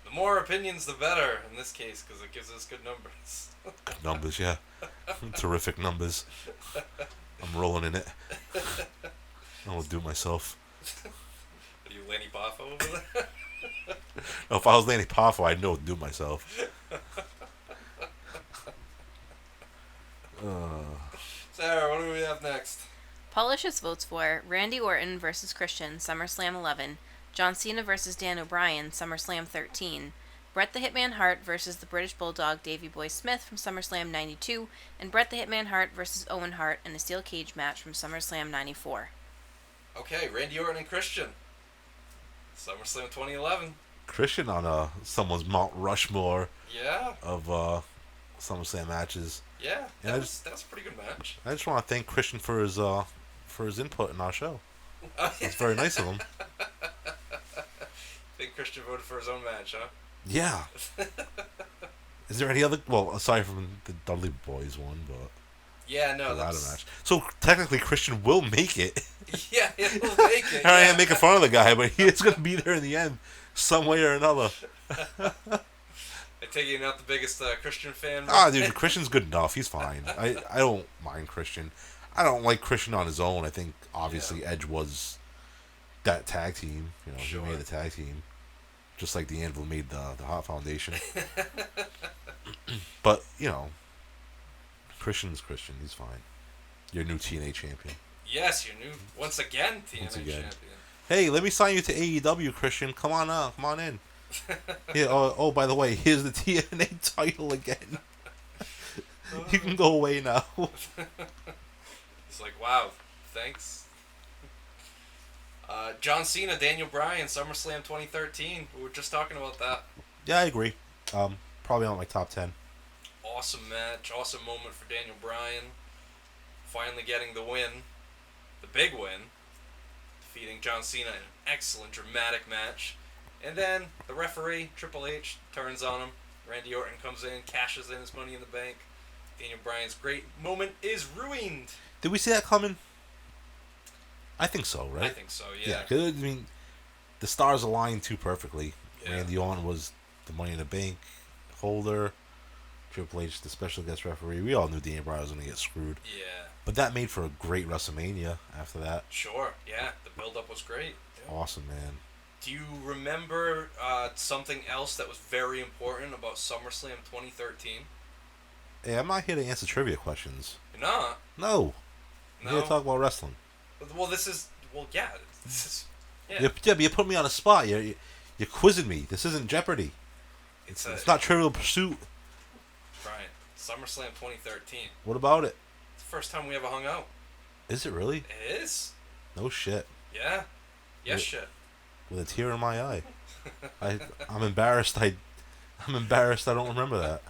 The more opinions, the better in this case, because it gives us good numbers. Good numbers, yeah. Terrific numbers. I'm rolling in it. I'll do it myself. Are you Lanny Poffo over there? No, if I was Lanny Poffo, I'd know what to do myself. Sarah, what do we have next? Paulicious votes for Randy Orton versus Christian, SummerSlam 11. John Cena versus Dan O'Brien, SummerSlam 13. Bret the Hitman Hart versus the British Bulldog Davey Boy Smith from SummerSlam 92. And Bret the Hitman Hart versus Owen Hart in a steel cage match from SummerSlam 94. Okay, Randy Orton and Christian. SummerSlam 2011. Christian on someone's Mount Rushmore Yeah, of SummerSlam matches. yeah. And That was a pretty good match. I just want to thank Christian for his input in our show. It's very nice of him. Think Christian voted for his own match, huh? Yeah. Is there any other? Well, aside from the Dudley Boys one, but Yeah, the no, ladder that's... match. So technically, Christian will make it. Yeah, he'll make it. I Yeah. am making fun of the guy, but he is going to be there in the end, some way or another. I take it you're not the biggest Christian fan. Ah, dude, Christian's good enough. He's fine. I don't mind Christian. I don't like Christian on his own. I think obviously Edge was that tag team. Sure. He made the tag team, just like the Anvil made the Hot Foundation. But Christian's Christian. He's fine. Your new TNA champion. Yes, you're new once again TNA Once again. champion. Hey, let me sign you to AEW, Christian. Come on up. Come on in. Yeah. Oh, by the way, here's the TNA title again. You can go away now. It's like, wow, thanks. John Cena, Daniel Bryan, SummerSlam 2013. We were just talking about that. Yeah, I agree. Probably on my top 10. Awesome match, awesome moment for Daniel Bryan. finally getting the win, the big win, defeating John Cena in an excellent dramatic match. And then the referee, Triple H, turns on him. Randy Orton comes in, cashes in his Money in the Bank. Daniel Bryan's great moment is ruined. Did we see that coming? I think so, right? I think so, yeah. Yeah, I mean, the stars aligned too perfectly. Yeah. Randy Orton was the Money in the Bank holder. Triple H, the special guest referee. We all knew Daniel Bryan was going to get screwed. Yeah. But that made for a great WrestleMania after that. Sure, yeah. The build-up was great. Yeah. Awesome, man. Do you remember something else that was very important about SummerSlam 2013? Hey, I'm not here to answer trivia questions. You're not? No. I'm here to talk about wrestling. Well, this is... Well, yeah. This is... Yeah. Yeah, but you put me on the spot. You're quizzing me. This isn't Jeopardy. It's not Trivial Pursuit. Brian, SummerSlam 2013. What about it? It's the first time we ever hung out. Is it really? It is. No shit. Yeah. Yes, shit. With a tear in my eye. I'm embarrassed. I'm embarrassed. I don't remember that.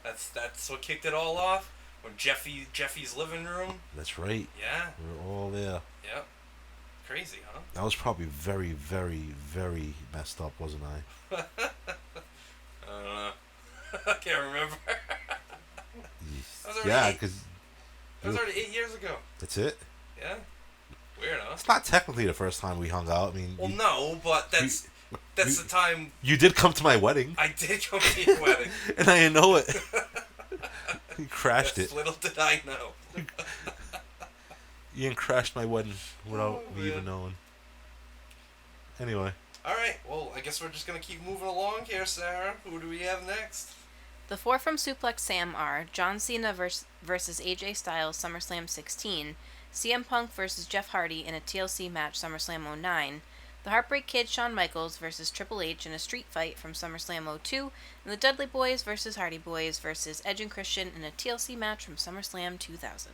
That's what kicked it all off. When Jeffy's living room. That's right. Yeah. We were all there. Yep. Crazy, huh? That was probably very, very, very messed up, wasn't I? I don't know. I can't remember. Yeah, because that was already 8 years ago. That's it. Yeah. Weird, huh? It's not technically the first time we hung out. I mean, well, no, but that's the time. You did come to my wedding. I did come to your wedding, and I didn't know it. You crashed it. Little did I know. You crashed my wedding without me even knowing. Anyway. All right. Well, I guess we're just gonna keep moving along here, Sarah. Who do we have next? The four from Suplex Sam are John Cena versus AJ Styles SummerSlam 16, CM Punk versus Jeff Hardy in a TLC match SummerSlam 09, the Heartbreak Kid Shawn Michaels versus Triple H in a street fight from SummerSlam 02, and the Dudley Boys versus Hardy Boys versus Edge and Christian in a TLC match from SummerSlam 2000.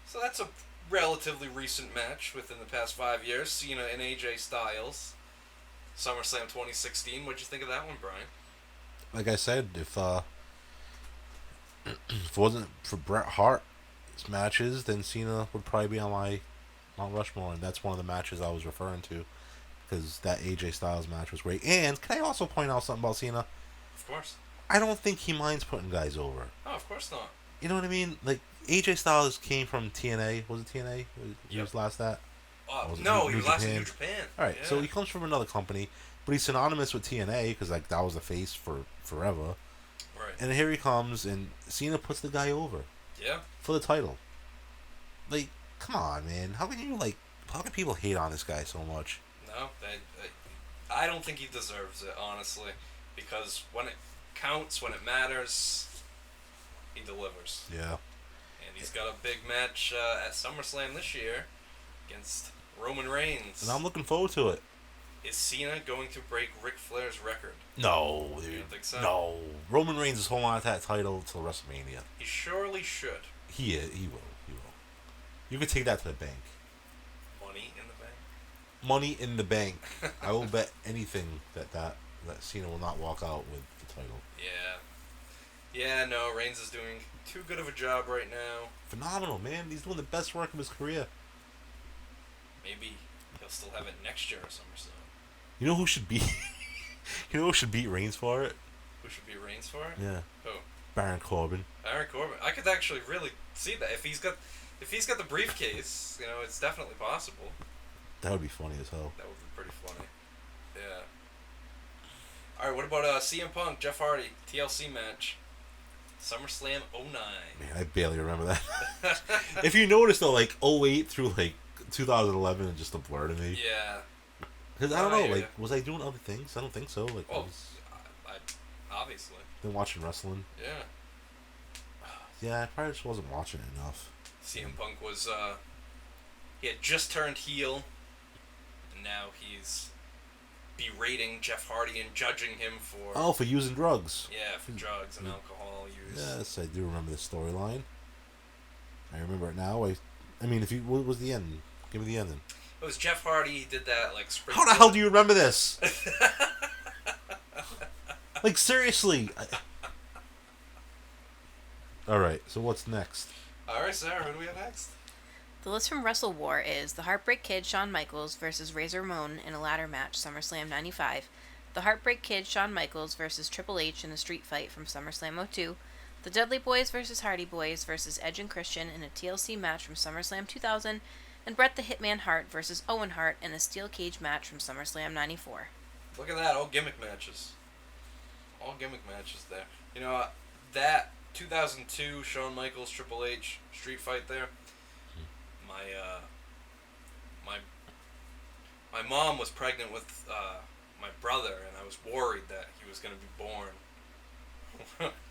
So that's a relatively recent match within the past 5 years. Cena and AJ Styles. SummerSlam 2016. What'd you think of that one, Brian? Like I said, if it wasn't for Bret Hart's matches, then Cena would probably be on my Mount Rushmore, and that's one of the matches I was referring to, because that AJ Styles match was great. And can I also point out something about Cena? Of course. I don't think he minds putting guys over. Oh, of course not. You know what I mean? Like, AJ Styles came from TNA. Was it TNA? He was last that? No, he was last in New Japan. Alright, yeah. so he comes from another company, but he's synonymous with TNA, because like that was the face for forever. Right. And here he comes, and Cena puts the guy over. Yeah. For the title. Like, come on, man. How can people hate on this guy so much? No, I don't think he deserves it, honestly. Because when it counts, when it matters, he delivers. Yeah. And he's got a big match at SummerSlam this year against Roman Reigns. And I'm looking forward to it. Is Cena going to break Ric Flair's record? No, dude. You don't think so? No. Roman Reigns is holding on to that title until WrestleMania. He surely should. He will. He will. You can take that to the bank. Money in the bank? Money in the bank. I will bet anything that Cena will not walk out with the title. Yeah. Yeah, no, Reigns is doing too good of a job right now. Phenomenal, man. He's doing the best work of his career. Maybe he'll still have it next year or SummerSlam. You know who should beat? You know who should beat Reigns for it? Who should be Reigns for it? Yeah. Who? Baron Corbin. Baron Corbin. I could actually really see that if he's got the briefcase. You know, it's definitely possible. That would be funny as hell. That would be pretty funny. Yeah. All right. What about CM Punk, Jeff Hardy, TLC match, SummerSlam 09. Man, I barely remember that. If you notice though, like 08 through like 2011 is just a blur to me. Yeah. Because I don't know, like, was I doing other things? I don't think so. Like, well, I obviously been watching wrestling. Yeah. Yeah, I probably just wasn't watching it enough. CM Punk was, he had just turned heel, and now he's berating Jeff Hardy and judging him for... Oh, for using drugs. Yeah, for drugs and alcohol use. Yes, I do remember this storyline. I remember it now. I mean, what was the end? Give me the ending. It was Jeff Hardy. He did that, like, spring... How the hell do you remember this? Like, seriously. Alright, so what's next? All right, Sarah, who do we have next? The list from Wrestle War is the Heartbreak Kid Shawn Michaels versus Razor Ramon in a ladder match, SummerSlam 95. The Heartbreak Kid Shawn Michaels versus Triple H in a street fight from SummerSlam 02. The Dudley Boys versus Hardy Boys versus Edge and Christian in a TLC match from SummerSlam 2000. And Bret the Hitman Hart versus Owen Hart in a steel cage match from SummerSlam 94. Look at that, all gimmick matches. All gimmick matches there. You know, that 2002 Shawn Michaels Triple H street fight there. My mom was pregnant with my brother, and I was worried that he was going to be born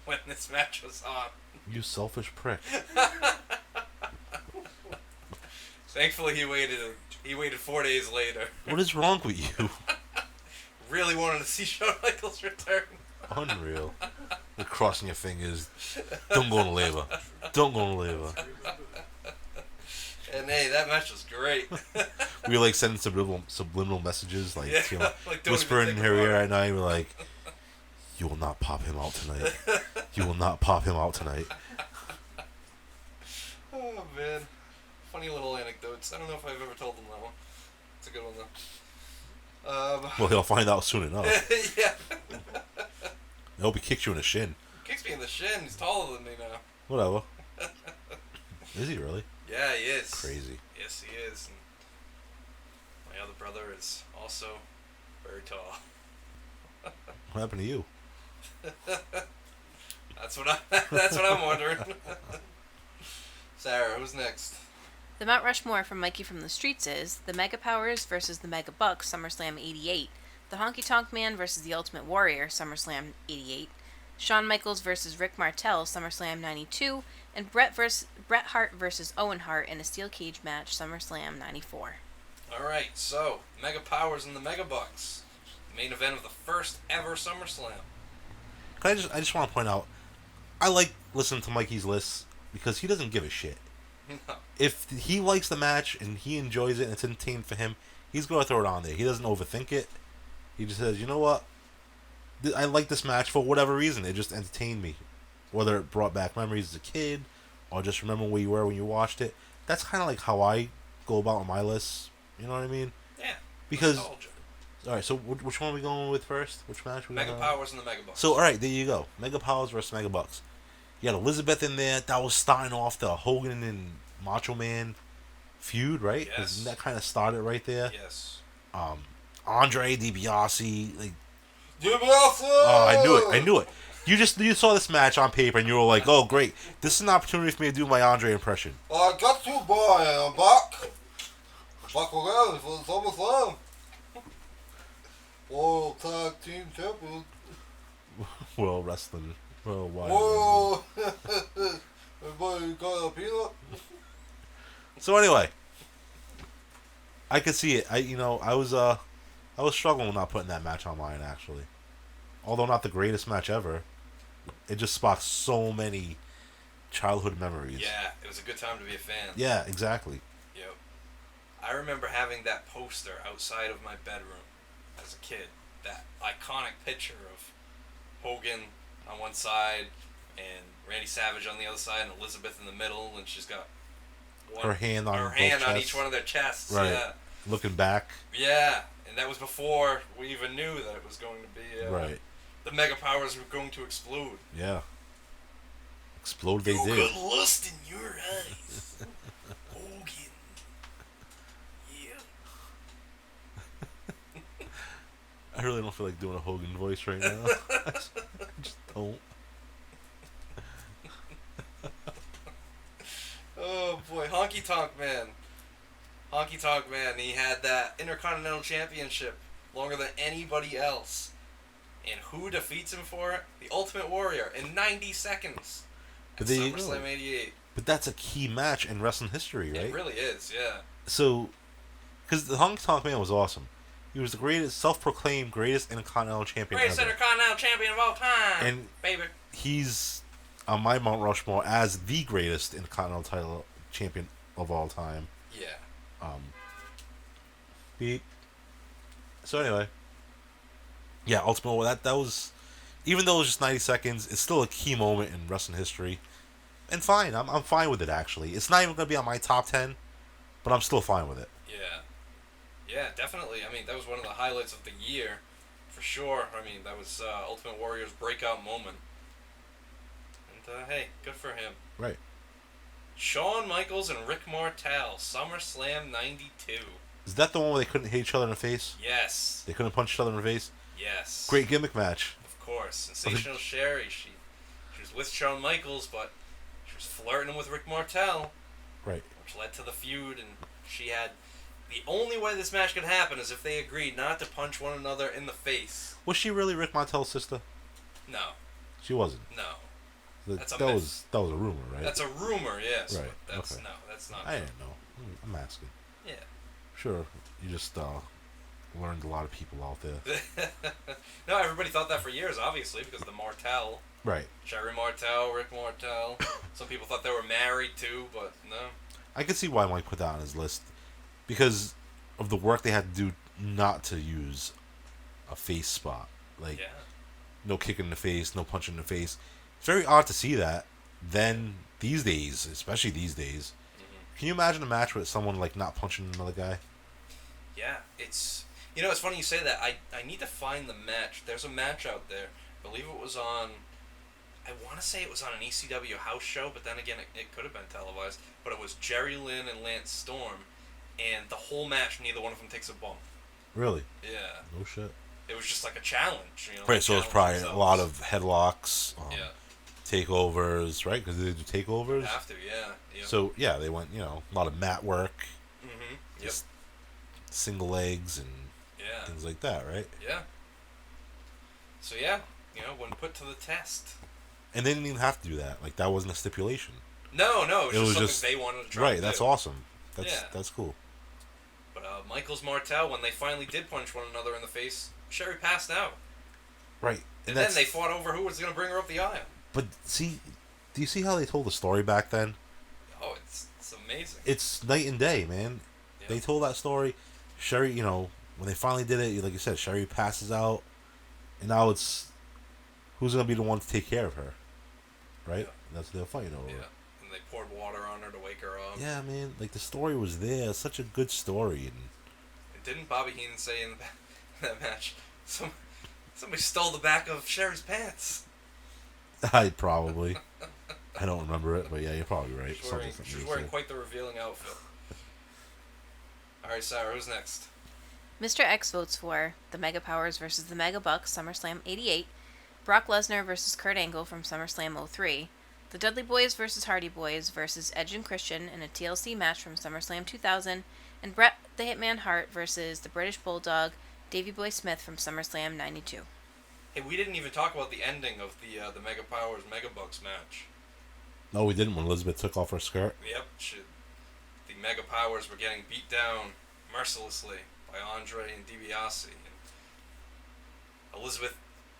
when this match was on. You selfish prick. Thankfully, he waited 4 days later. What is wrong with you? Really wanted to see Shawn Michaels return. Unreal. You're crossing your fingers. Don't go into labor. Don't go into labor. And hey, that match was great. We were like sending subliminal messages, like, Yeah, you know, like, don't whispering even in think her about ear it. at night. We're like, "You will not pop him out tonight. You will not pop him out tonight." Oh man, funny little anecdotes. I don't know if I've ever told them that one. It's a good one though. Well, he'll find out soon enough. Yeah. I hope he kicks you in the shin. Kicks me in the shin. He's taller than me now. Whatever. Is he really? Yeah, he is. Crazy. Yes, he is. And my other brother is also very tall. What happened to you? That's what I'm wondering. Sarah, who's next? The Mount Rushmore from Mikey from the Streets is the Mega Powers versus the Mega Bucks, SummerSlam 88. The Honky Tonk Man versus the Ultimate Warrior, SummerSlam 88. Shawn Michaels versus Rick Martell, SummerSlam 92. And Bret Hart versus Owen Hart in a steel cage match, SummerSlam 94. Alright, so, Mega Powers and the Mega Bucks. Main event of the first ever SummerSlam. I just want to point out, I like listening to Mikey's lists because he doesn't give a shit. No. If he likes the match and he enjoys it and it's entertaining for him, he's going to throw it on there. He doesn't overthink it. He just says, you know what? I like this match for whatever reason. It just entertained me. Whether it brought back memories as a kid or just remember where you were when you watched it. That's kind of like how I go about on my lists. You know what I mean? Yeah. Because, Nostalgia. alright, so which one are we going with first? Which match? Mega Powers and the Mega Bucks. So, alright, there you go. Mega Powers versus Mega Bucks. You got Elizabeth in there. That was starting off the Hogan and Macho Man feud, right? 'Cause Yes. that kind of started right there. Yes. Andre DiBiase. Like, DiBiase! oh, I knew it. You saw this match on paper and you were like, oh, great. This is an opportunity for me to do my Andre impression. I got you, boy. I'm back. Back again for the SummerSlam. World Tag Team Champion. World Wrestling. Worldwide. Whoa. Everybody got a peanut? So anyway, I could see it. I was struggling with not putting that match online actually. Although not the greatest match ever, it just sparked so many childhood memories. Yeah, it was a good time to be a fan. Yeah, exactly. Yep. I remember having that poster outside of my bedroom as a kid. That iconic picture of Hogan on one side and Randy Savage on the other side and Elizabeth in the middle, and she's got Her hand on both each chests. one of their chests. Right. Yeah. Looking back. Yeah, and that was before we even knew that it was going to be Right. the Mega Powers were going to explode. Yeah. Explode they You did. got lust in your eyes. Hogan. Yeah. I really don't feel like doing a Hogan voice right now. I just don't. Oh boy, Honky Tonk Man. Honky Tonk Man, he had that Intercontinental Championship longer than anybody else. And who defeats him for it? The Ultimate Warrior in 90 seconds. But At there you go. SummerSlam 88. But that's a key match in wrestling history, right? It really is, yeah. So, because the Honky Tonk Man was awesome. He was the greatest, self-proclaimed greatest Intercontinental Champion Greatest ever. Intercontinental Champion of all time, And baby. he's on my Mount Rushmore as the greatest Intercontinental title champion of all time. Yeah. Beep. So anyway, yeah, Ultimate. That was, even though it was just 90 seconds, it's still a key moment in wrestling history. And fine, I'm fine with it, actually. It's not even going to be on my top 10, but I'm still fine with it. Yeah. Yeah, definitely. I mean, that was one of the highlights of the year, for sure. I mean, that was Ultimate Warrior's breakout moment. And, hey, good for him. Right. Shawn Michaels and Rick Martell, SummerSlam 92. Is that the one where they couldn't hit each other in the face? Yes. They couldn't punch each other in the face? Yes. Great gimmick match. Of course. Sensational Sherry. She was with Shawn Michaels, but she was flirting with Rick Martell. Right. Which led to the feud, and she had... The only way this match could happen is if they agreed not to punch one another in the face. Was she really Rick Martell's sister? No. She wasn't. No. That myth. was a rumor, right? That's a rumor, yes. Right. But that's Okay. no, that's not. I true. didn't know. I'm asking. Yeah. Sure. You just learned a lot of people out there. No, everybody thought that for years, obviously, because the Martell. Right. Sherry Martell, Rick Martell. Some people thought they were married too, but no. I can see why Mike put that on his list. Because of the work they had to do not to use a face spot. Like, Yeah. no kick in the face, no punch in the face. It's very odd to see that. Then, these days, especially these days, can you imagine a match with someone, like, not punching another guy? Yeah, it's... You know, it's funny you say that. I need to find the match. There's a match out there. I believe it was on... I want to say it was on an ECW house show, but then again, it could have been televised. But it was Jerry Lynn and Lance Storm, and the whole match, neither one of them takes a bump. Really? Yeah. No shit. It was just like a challenge, you know. Right, so it's challenge probably themselves. a lot of headlocks, Yeah. takeovers, right? Because they do takeovers. You have to, yeah. Yep. So, yeah, they went, a lot of mat work, Mm-hmm. Yep. just single legs and Yeah. things like that, right? Yeah. So, yeah, when put to the test. And they didn't even have to do that. Like, that wasn't a stipulation. No, it was just something they wanted to try right, to that's do. awesome. That's Yeah. that's cool. But Michaels Martell, when they finally did punch one another in the face, Sherry passed out. Right. And then they fought over who was going to bring her up the aisle. But see, do you see how they told the story back then? Oh, it's amazing. It's night and day, man. Yeah. They told that story. Sherry, when they finally did it, like you said, Sherry passes out, and now it's who's gonna be the one to take care of her, right? Yeah. That's what they're fighting over. Yeah, and they poured water on her to wake her up. Yeah, man. Like the story was there. It's such a good story, and And didn't Bobby Heenan say in that match, somebody stole the back of Sherry's pants? I probably. I don't remember it, but yeah, you're probably right. She was wearing quite the revealing outfit. All right, Sarah, who's next? Mr. X votes for the Mega Powers versus the Mega Bucks, SummerSlam 88, Brock Lesnar versus Kurt Angle from SummerSlam 03, the Dudley Boys versus Hardy Boys versus Edge and Christian in a TLC match from SummerSlam 2000, and Bret the Hitman Hart versus the British Bulldog, Davey Boy Smith from SummerSlam 92. Hey, we didn't even talk about the ending of the Mega Powers Mega Bucks match. No, we didn't when Elizabeth took off her skirt. Yep, the Mega Powers were getting beat down mercilessly by Andre and DiBiase. And Elizabeth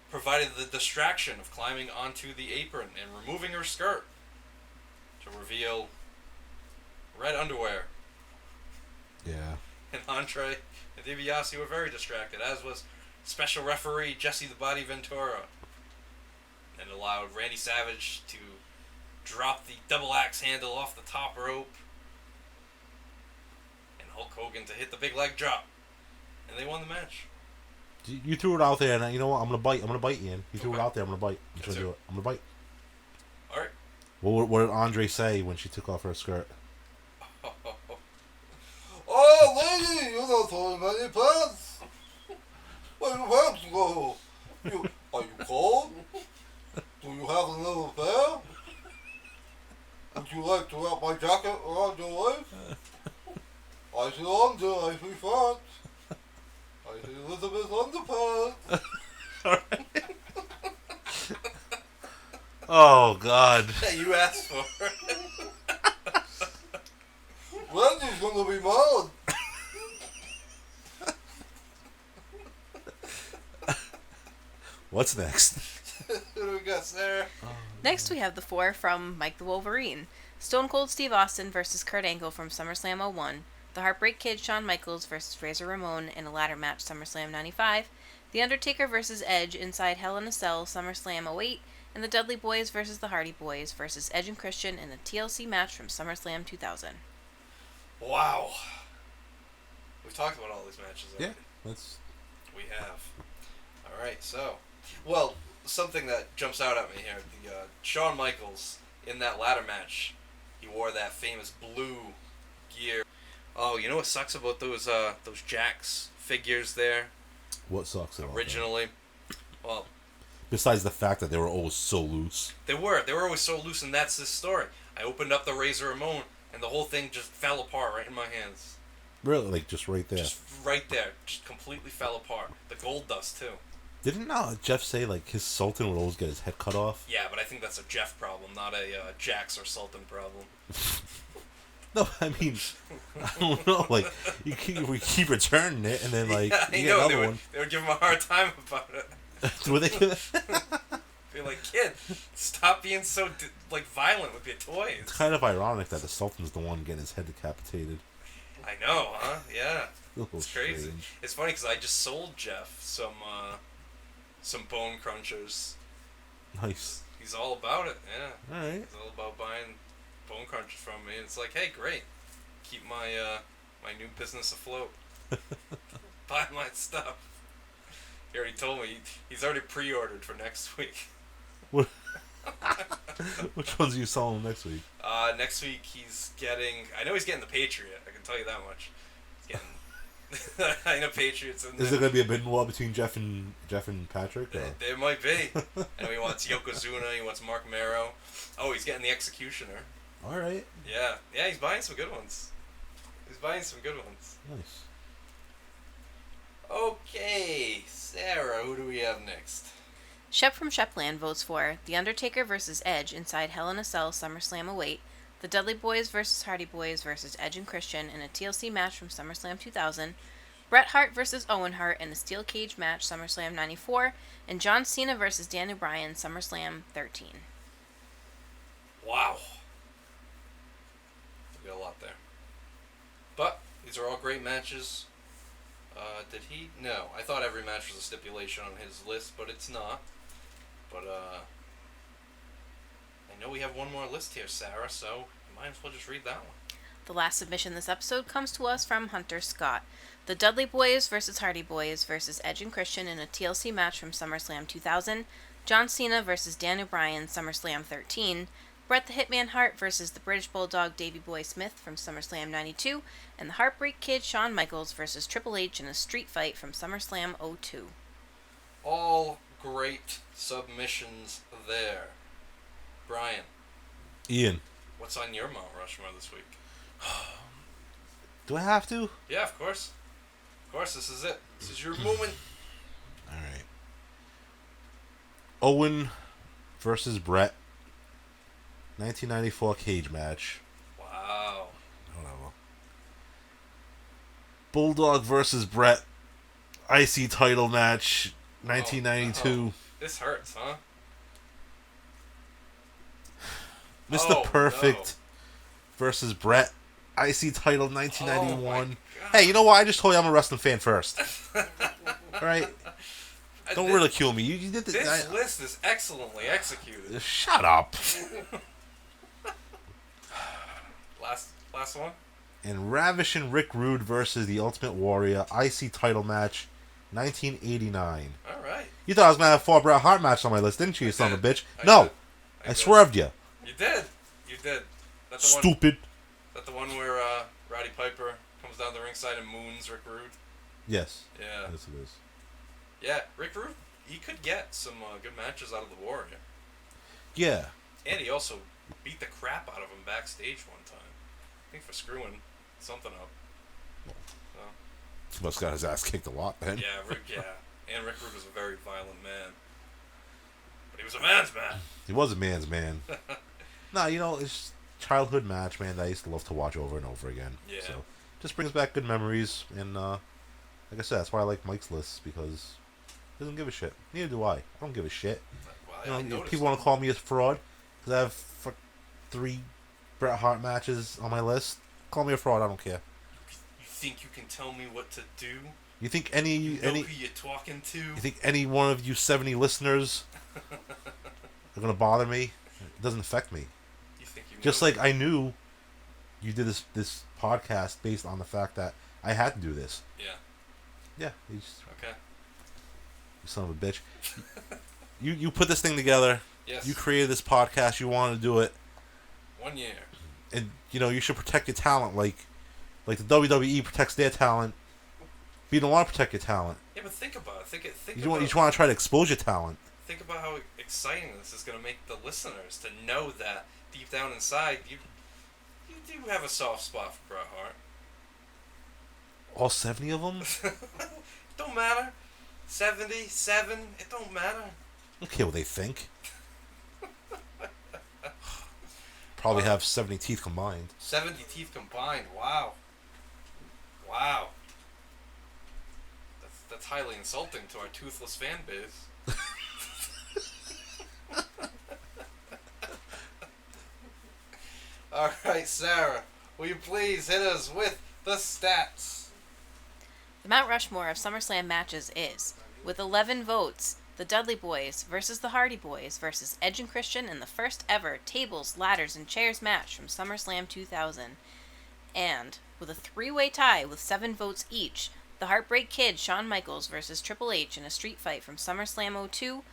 provided the distraction of climbing onto the apron and removing her skirt to reveal red underwear. Yeah. And Andre and DiBiase were very distracted, as was special referee Jesse the Body Ventura. And allowed Randy Savage to drop the double axe handle off the top rope. And Hulk Hogan to hit the big leg drop. And they won the match. You threw it out there, and you know what? I'm gonna bite, Ian. You threw it Okay. out there. I'm gonna bite. I'm Yes, gonna sir. do it. I'm gonna bite. Alright. What did Andre say when she took off her skirt? Oh, lady, you're not throwing any pants. Where your pants go? Are you cold? Do you have another pair? Would you like to wrap my jacket around your waist? I see under, I see front. I see Elizabeth's underpants. Oh God! That you asked for. Randy's gonna be mad. What's next? Who do we got, Sarah? Next we have the four from Mike the Wolverine. Stone Cold Steve Austin versus Kurt Angle from SummerSlam 01. The Heartbreak Kid Shawn Michaels versus Razor Ramon in a ladder match SummerSlam 95. The Undertaker versus Edge inside Hell in a Cell SummerSlam 08. and the Dudley Boys versus the Hardy Boys versus Edge and Christian in a TLC match from SummerSlam 2000. Wow. We've talked about all these matches already. Yeah, We have. All right, so, well, something that jumps out at me here: the Shawn Michaels in that ladder match, he wore that famous blue gear. Oh, you know what sucks about those Jax figures there? what sucks about Originally, well, besides the fact that they were always so loose. they were always so loose, and that's this story. I opened up the Razor Ramon, and the whole thing just fell apart right in my hands. Really, like just right there. Just right there, just completely fell apart. The gold dust too. Didn't Jeff say like his Sultan would always get his head cut off? Yeah, but I think that's a Jeff problem, not a Jax or Sultan problem. No, I mean, I don't know. Like we keep returning it, and then like Yeah, I you get know, another one. they would give him a hard time about it. Were they? Be like, kid, stop being so violent with your It's toys. kind of ironic that the Sultan's the one getting his head decapitated. I know, huh? Yeah, A little it's crazy. strange. It's funny because I just sold Jeff some bone crunchers. Nice. He's all about it. Yeah. All right. He's all about buying bone crunchers from me. And it's like, hey, great, keep my my new business afloat. Buy my stuff. He already told me he's already pre-ordered for next week. What? Which ones are you selling next week? Next week he's getting. I know he's getting the Patriot. I can tell you that much. He's getting. I know Patriots. In Is there going to be a bidding war between Jeff and Patrick? Or? There might be. I know he wants Yokozuna. He wants Mark Marrow. Oh, he's getting the Executioner. All right. Yeah, he's buying some good ones. He's buying some good ones. Nice. Okay, Sarah, who do we have next? Shep from Shepland votes for The Undertaker versus Edge inside Hell in a Cell SummerSlam 08, the Dudley Boys versus Hardy Boys versus Edge and Christian in a TLC match from SummerSlam 2000, Bret Hart versus Owen Hart in a steel cage match SummerSlam 94, and John Cena versus Daniel Bryan SummerSlam 13. Wow. We got a lot there. But these are all great matches. Did he? No. I thought every match was a stipulation on his list, but it's not. But, I know we have one more list here, Sarah, so you might as well just read that one. The last submission this episode comes to us from Hunter Scott. The Dudley Boys versus Hardy Boys versus Edge and Christian in a TLC match from SummerSlam 2000, John Cena versus Daniel Bryan SummerSlam 13, Bret the Hitman Hart versus the British Bulldog Davey Boy Smith from SummerSlam 92, and the Heartbreak Kid Shawn Michaels versus Triple H in a street fight from SummerSlam 02. All great submissions there. Brian, Ian, what's on your Mount Rushmore this week? do I have to? Yeah, of course. Of course, this is it. This is your moment. All right. Owen versus Bret. 1994 cage match. Wow. Whatever. Bulldog versus Bret. IC title match. 1992. This hurts, huh? Mr. Oh, Perfect no. versus Bret. IC title 1991. Oh, my God. Hey, you know what? I just told you I'm a wrestling fan first. All right? Don't ridicule me. You did This list is excellently executed. Shut up. Last one? And Ravishing Rick Rude versus the Ultimate Warrior. IC title match. 1989. All right. You thought I was going to have 4 Bret Hart matches on my list, didn't you, you son of a bitch? I No. did. I swerved you. You did. You did. That's the Stupid. That the one where Roddy Piper comes down the ringside and moons Rick Rude? Yes. Yeah. Yes, it is. Yeah, Rick Rude, he could get some good matches out of the Warrior. Yeah. And he also beat the crap out of him backstage one time. I think for screwing something up. So. He must have got his ass kicked a lot then. Yeah, And Rick Rude was a very violent man. But he was a man's man. He was a man's man. Nah, you know, it's childhood match, man, that I used to love to watch over and over again. Yeah. So, just brings back good memories. And, like I said, that's why I like Mike's list, because he doesn't give a shit. Neither do I. I don't give a shit. Well, You know, people want to call me a fraud because I have 3 Bret Hart matches on my list. Call me a fraud. I don't care. You think you can tell me what to do? You think You know who you're talking to? You think any one of you 70 listeners are They're gonna bother me. It doesn't affect me. You think you Just knew? like I knew you did this podcast based on the fact that I had to do this. Yeah. Yeah, you Okay. son of a bitch. you put this thing together. Yes. You created this podcast. You wanted to do it. 1 year. And you should protect your talent like the WWE protects their talent. But you don't want to protect your talent. Yeah, but think about it. Think You about just want to try to expose your talent. Think about how exciting this is going to make the listeners to know that deep down inside you do have a soft spot for Bret Hart. All 70 of them? Don't matter. 77, it don't matter. I don't care what they think. Probably have 70 teeth combined. 70 teeth combined. Wow. Wow. That's highly insulting to our toothless fan base. All right, Sarah, will you please hit us with the stats? The Mount Rushmore of SummerSlam matches is, with 11 votes, the Dudley Boys versus the Hardy Boys versus Edge and Christian in the first ever tables, ladders, and chairs match from SummerSlam 2000. And, with a 3-way tie with 7 votes each, the Heartbreak Kid Shawn Michaels versus Triple H in a street fight from SummerSlam 02,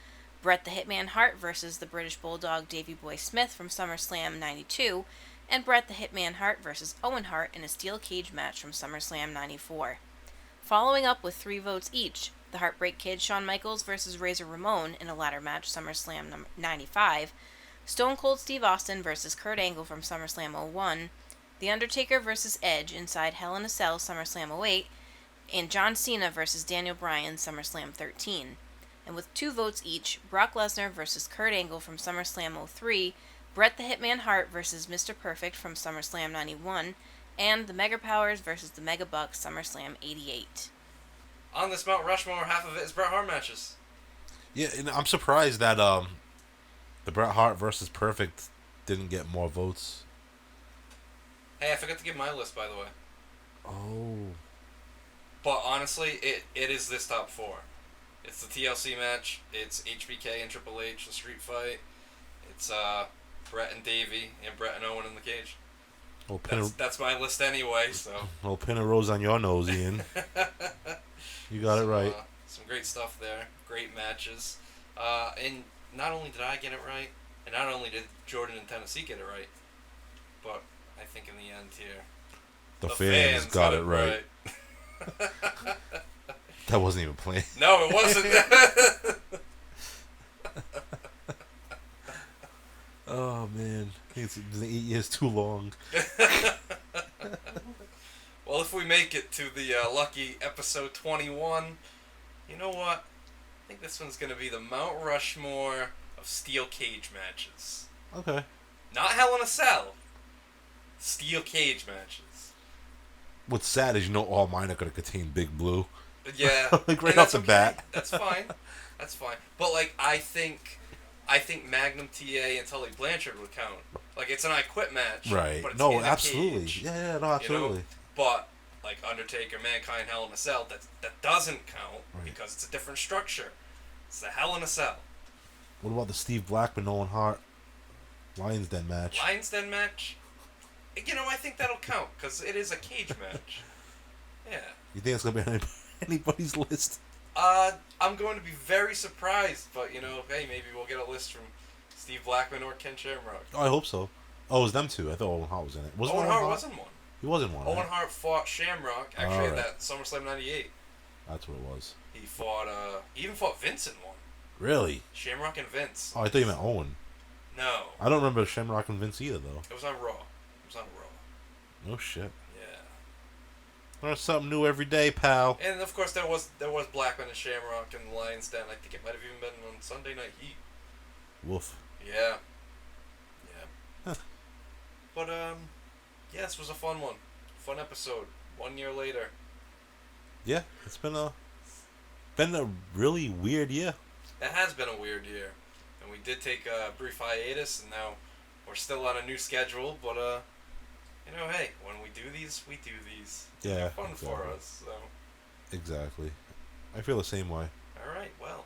Bret the Hitman Hart versus the British Bulldog Davey Boy Smith from SummerSlam 92, and Bret the Hitman Hart versus Owen Hart in a steel cage match from SummerSlam 94. Following up with 3 votes each, the Heartbreak Kid Shawn Michaels versus Razor Ramon in a ladder match SummerSlam 95, Stone Cold Steve Austin versus Kurt Angle from SummerSlam 01, The Undertaker versus Edge inside Hell in a Cell SummerSlam 08, and John Cena versus Daniel Bryan SummerSlam 13. And with 2 votes each, Brock Lesnar versus Kurt Angle from SummerSlam 03, Bret the Hitman Hart versus Mr. Perfect from SummerSlam 91, and the Mega Powers versus the Mega Bucks SummerSlam 88. On this Mount Rushmore, half of it is Bret Hart matches. Yeah, and I'm surprised that the Bret Hart versus Perfect didn't get more votes. Hey, I forgot to give my list, by the way. Oh. But honestly, it is this top 4. It's the TLC match. It's HBK and Triple H, the street fight. It's Bret and Davey and Bret and Owen in the cage. That's my list anyway. So. Well, pin a rose on your nose, Ian. You got it right. Some great stuff there. Great matches. And not only did I get it right, and not only did Jordan and Tennessee get it right, but I think in the end here, the fans got it right. That wasn't even planned. No, it wasn't. Oh, man. I think it's 8 years too long. Well, if we make it to the lucky episode 21, you know what? I think this one's going to be the Mount Rushmore of steel cage matches. Okay. Not Hell in a Cell. Steel cage matches. What's sad is all mine are going to contain Big Blue. Yeah. Like right off the bat. That's fine. That's fine. But like I think Magnum TA and Tully Blanchard would count. Like it's an I Quit match. Right. But it's No, in a absolutely. cage, Yeah, no, absolutely. But like Undertaker, Mankind, Hell in a Cell, that doesn't count because it's a different structure. It's the Hell in a Cell. What about the Steve Blackman, Owen Hart Lions Den match? Lions Den match? I think that'll count because it is a cage match. Yeah. You think it's going to be on anybody's list? I'm going to be very surprised, but hey, maybe we'll get a list from Steve Blackman or Ken Shamrock. Oh, I hope so. Oh, it was them two. I thought Owen Hart was in it. Owen Hart wasn't one. He wasn't one. Owen right? Hart fought Shamrock actually at that SummerSlam 98. That's what it was. He fought. He even fought Vince in one. Really? Shamrock and Vince. Oh, I thought you meant Owen. No. I don't remember Shamrock and Vince either, though. It was on Raw. It was on Raw. No shit. Yeah. Learn something new every day, pal. And of course there was Blackman and Shamrock in the Lions Den. I think it might have even been on Sunday Night Heat. Woof. Yeah. Yeah. But yeah, this was a fun one. Fun episode. 1 year later. Yeah, it's been a really weird year. It has been a weird year. And we did take a brief hiatus, and now we're still on a new schedule, but hey, when we do these, we do these. Yeah. They're fun exactly. for us, so. Exactly. I feel the same way. Alright, well.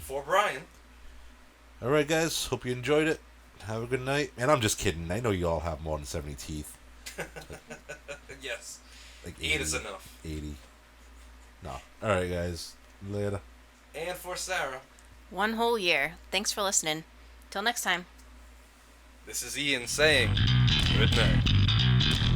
For Brian. Alright, guys. Hope you enjoyed it. Have a good night. And I'm just kidding. I know you all have more than 70 teeth. Yes. Like 8 is enough. 80. No. Alright, guys. Later. And for Sarah, 1 whole year. Thanks for listening. Till next time. this is Ian saying good night.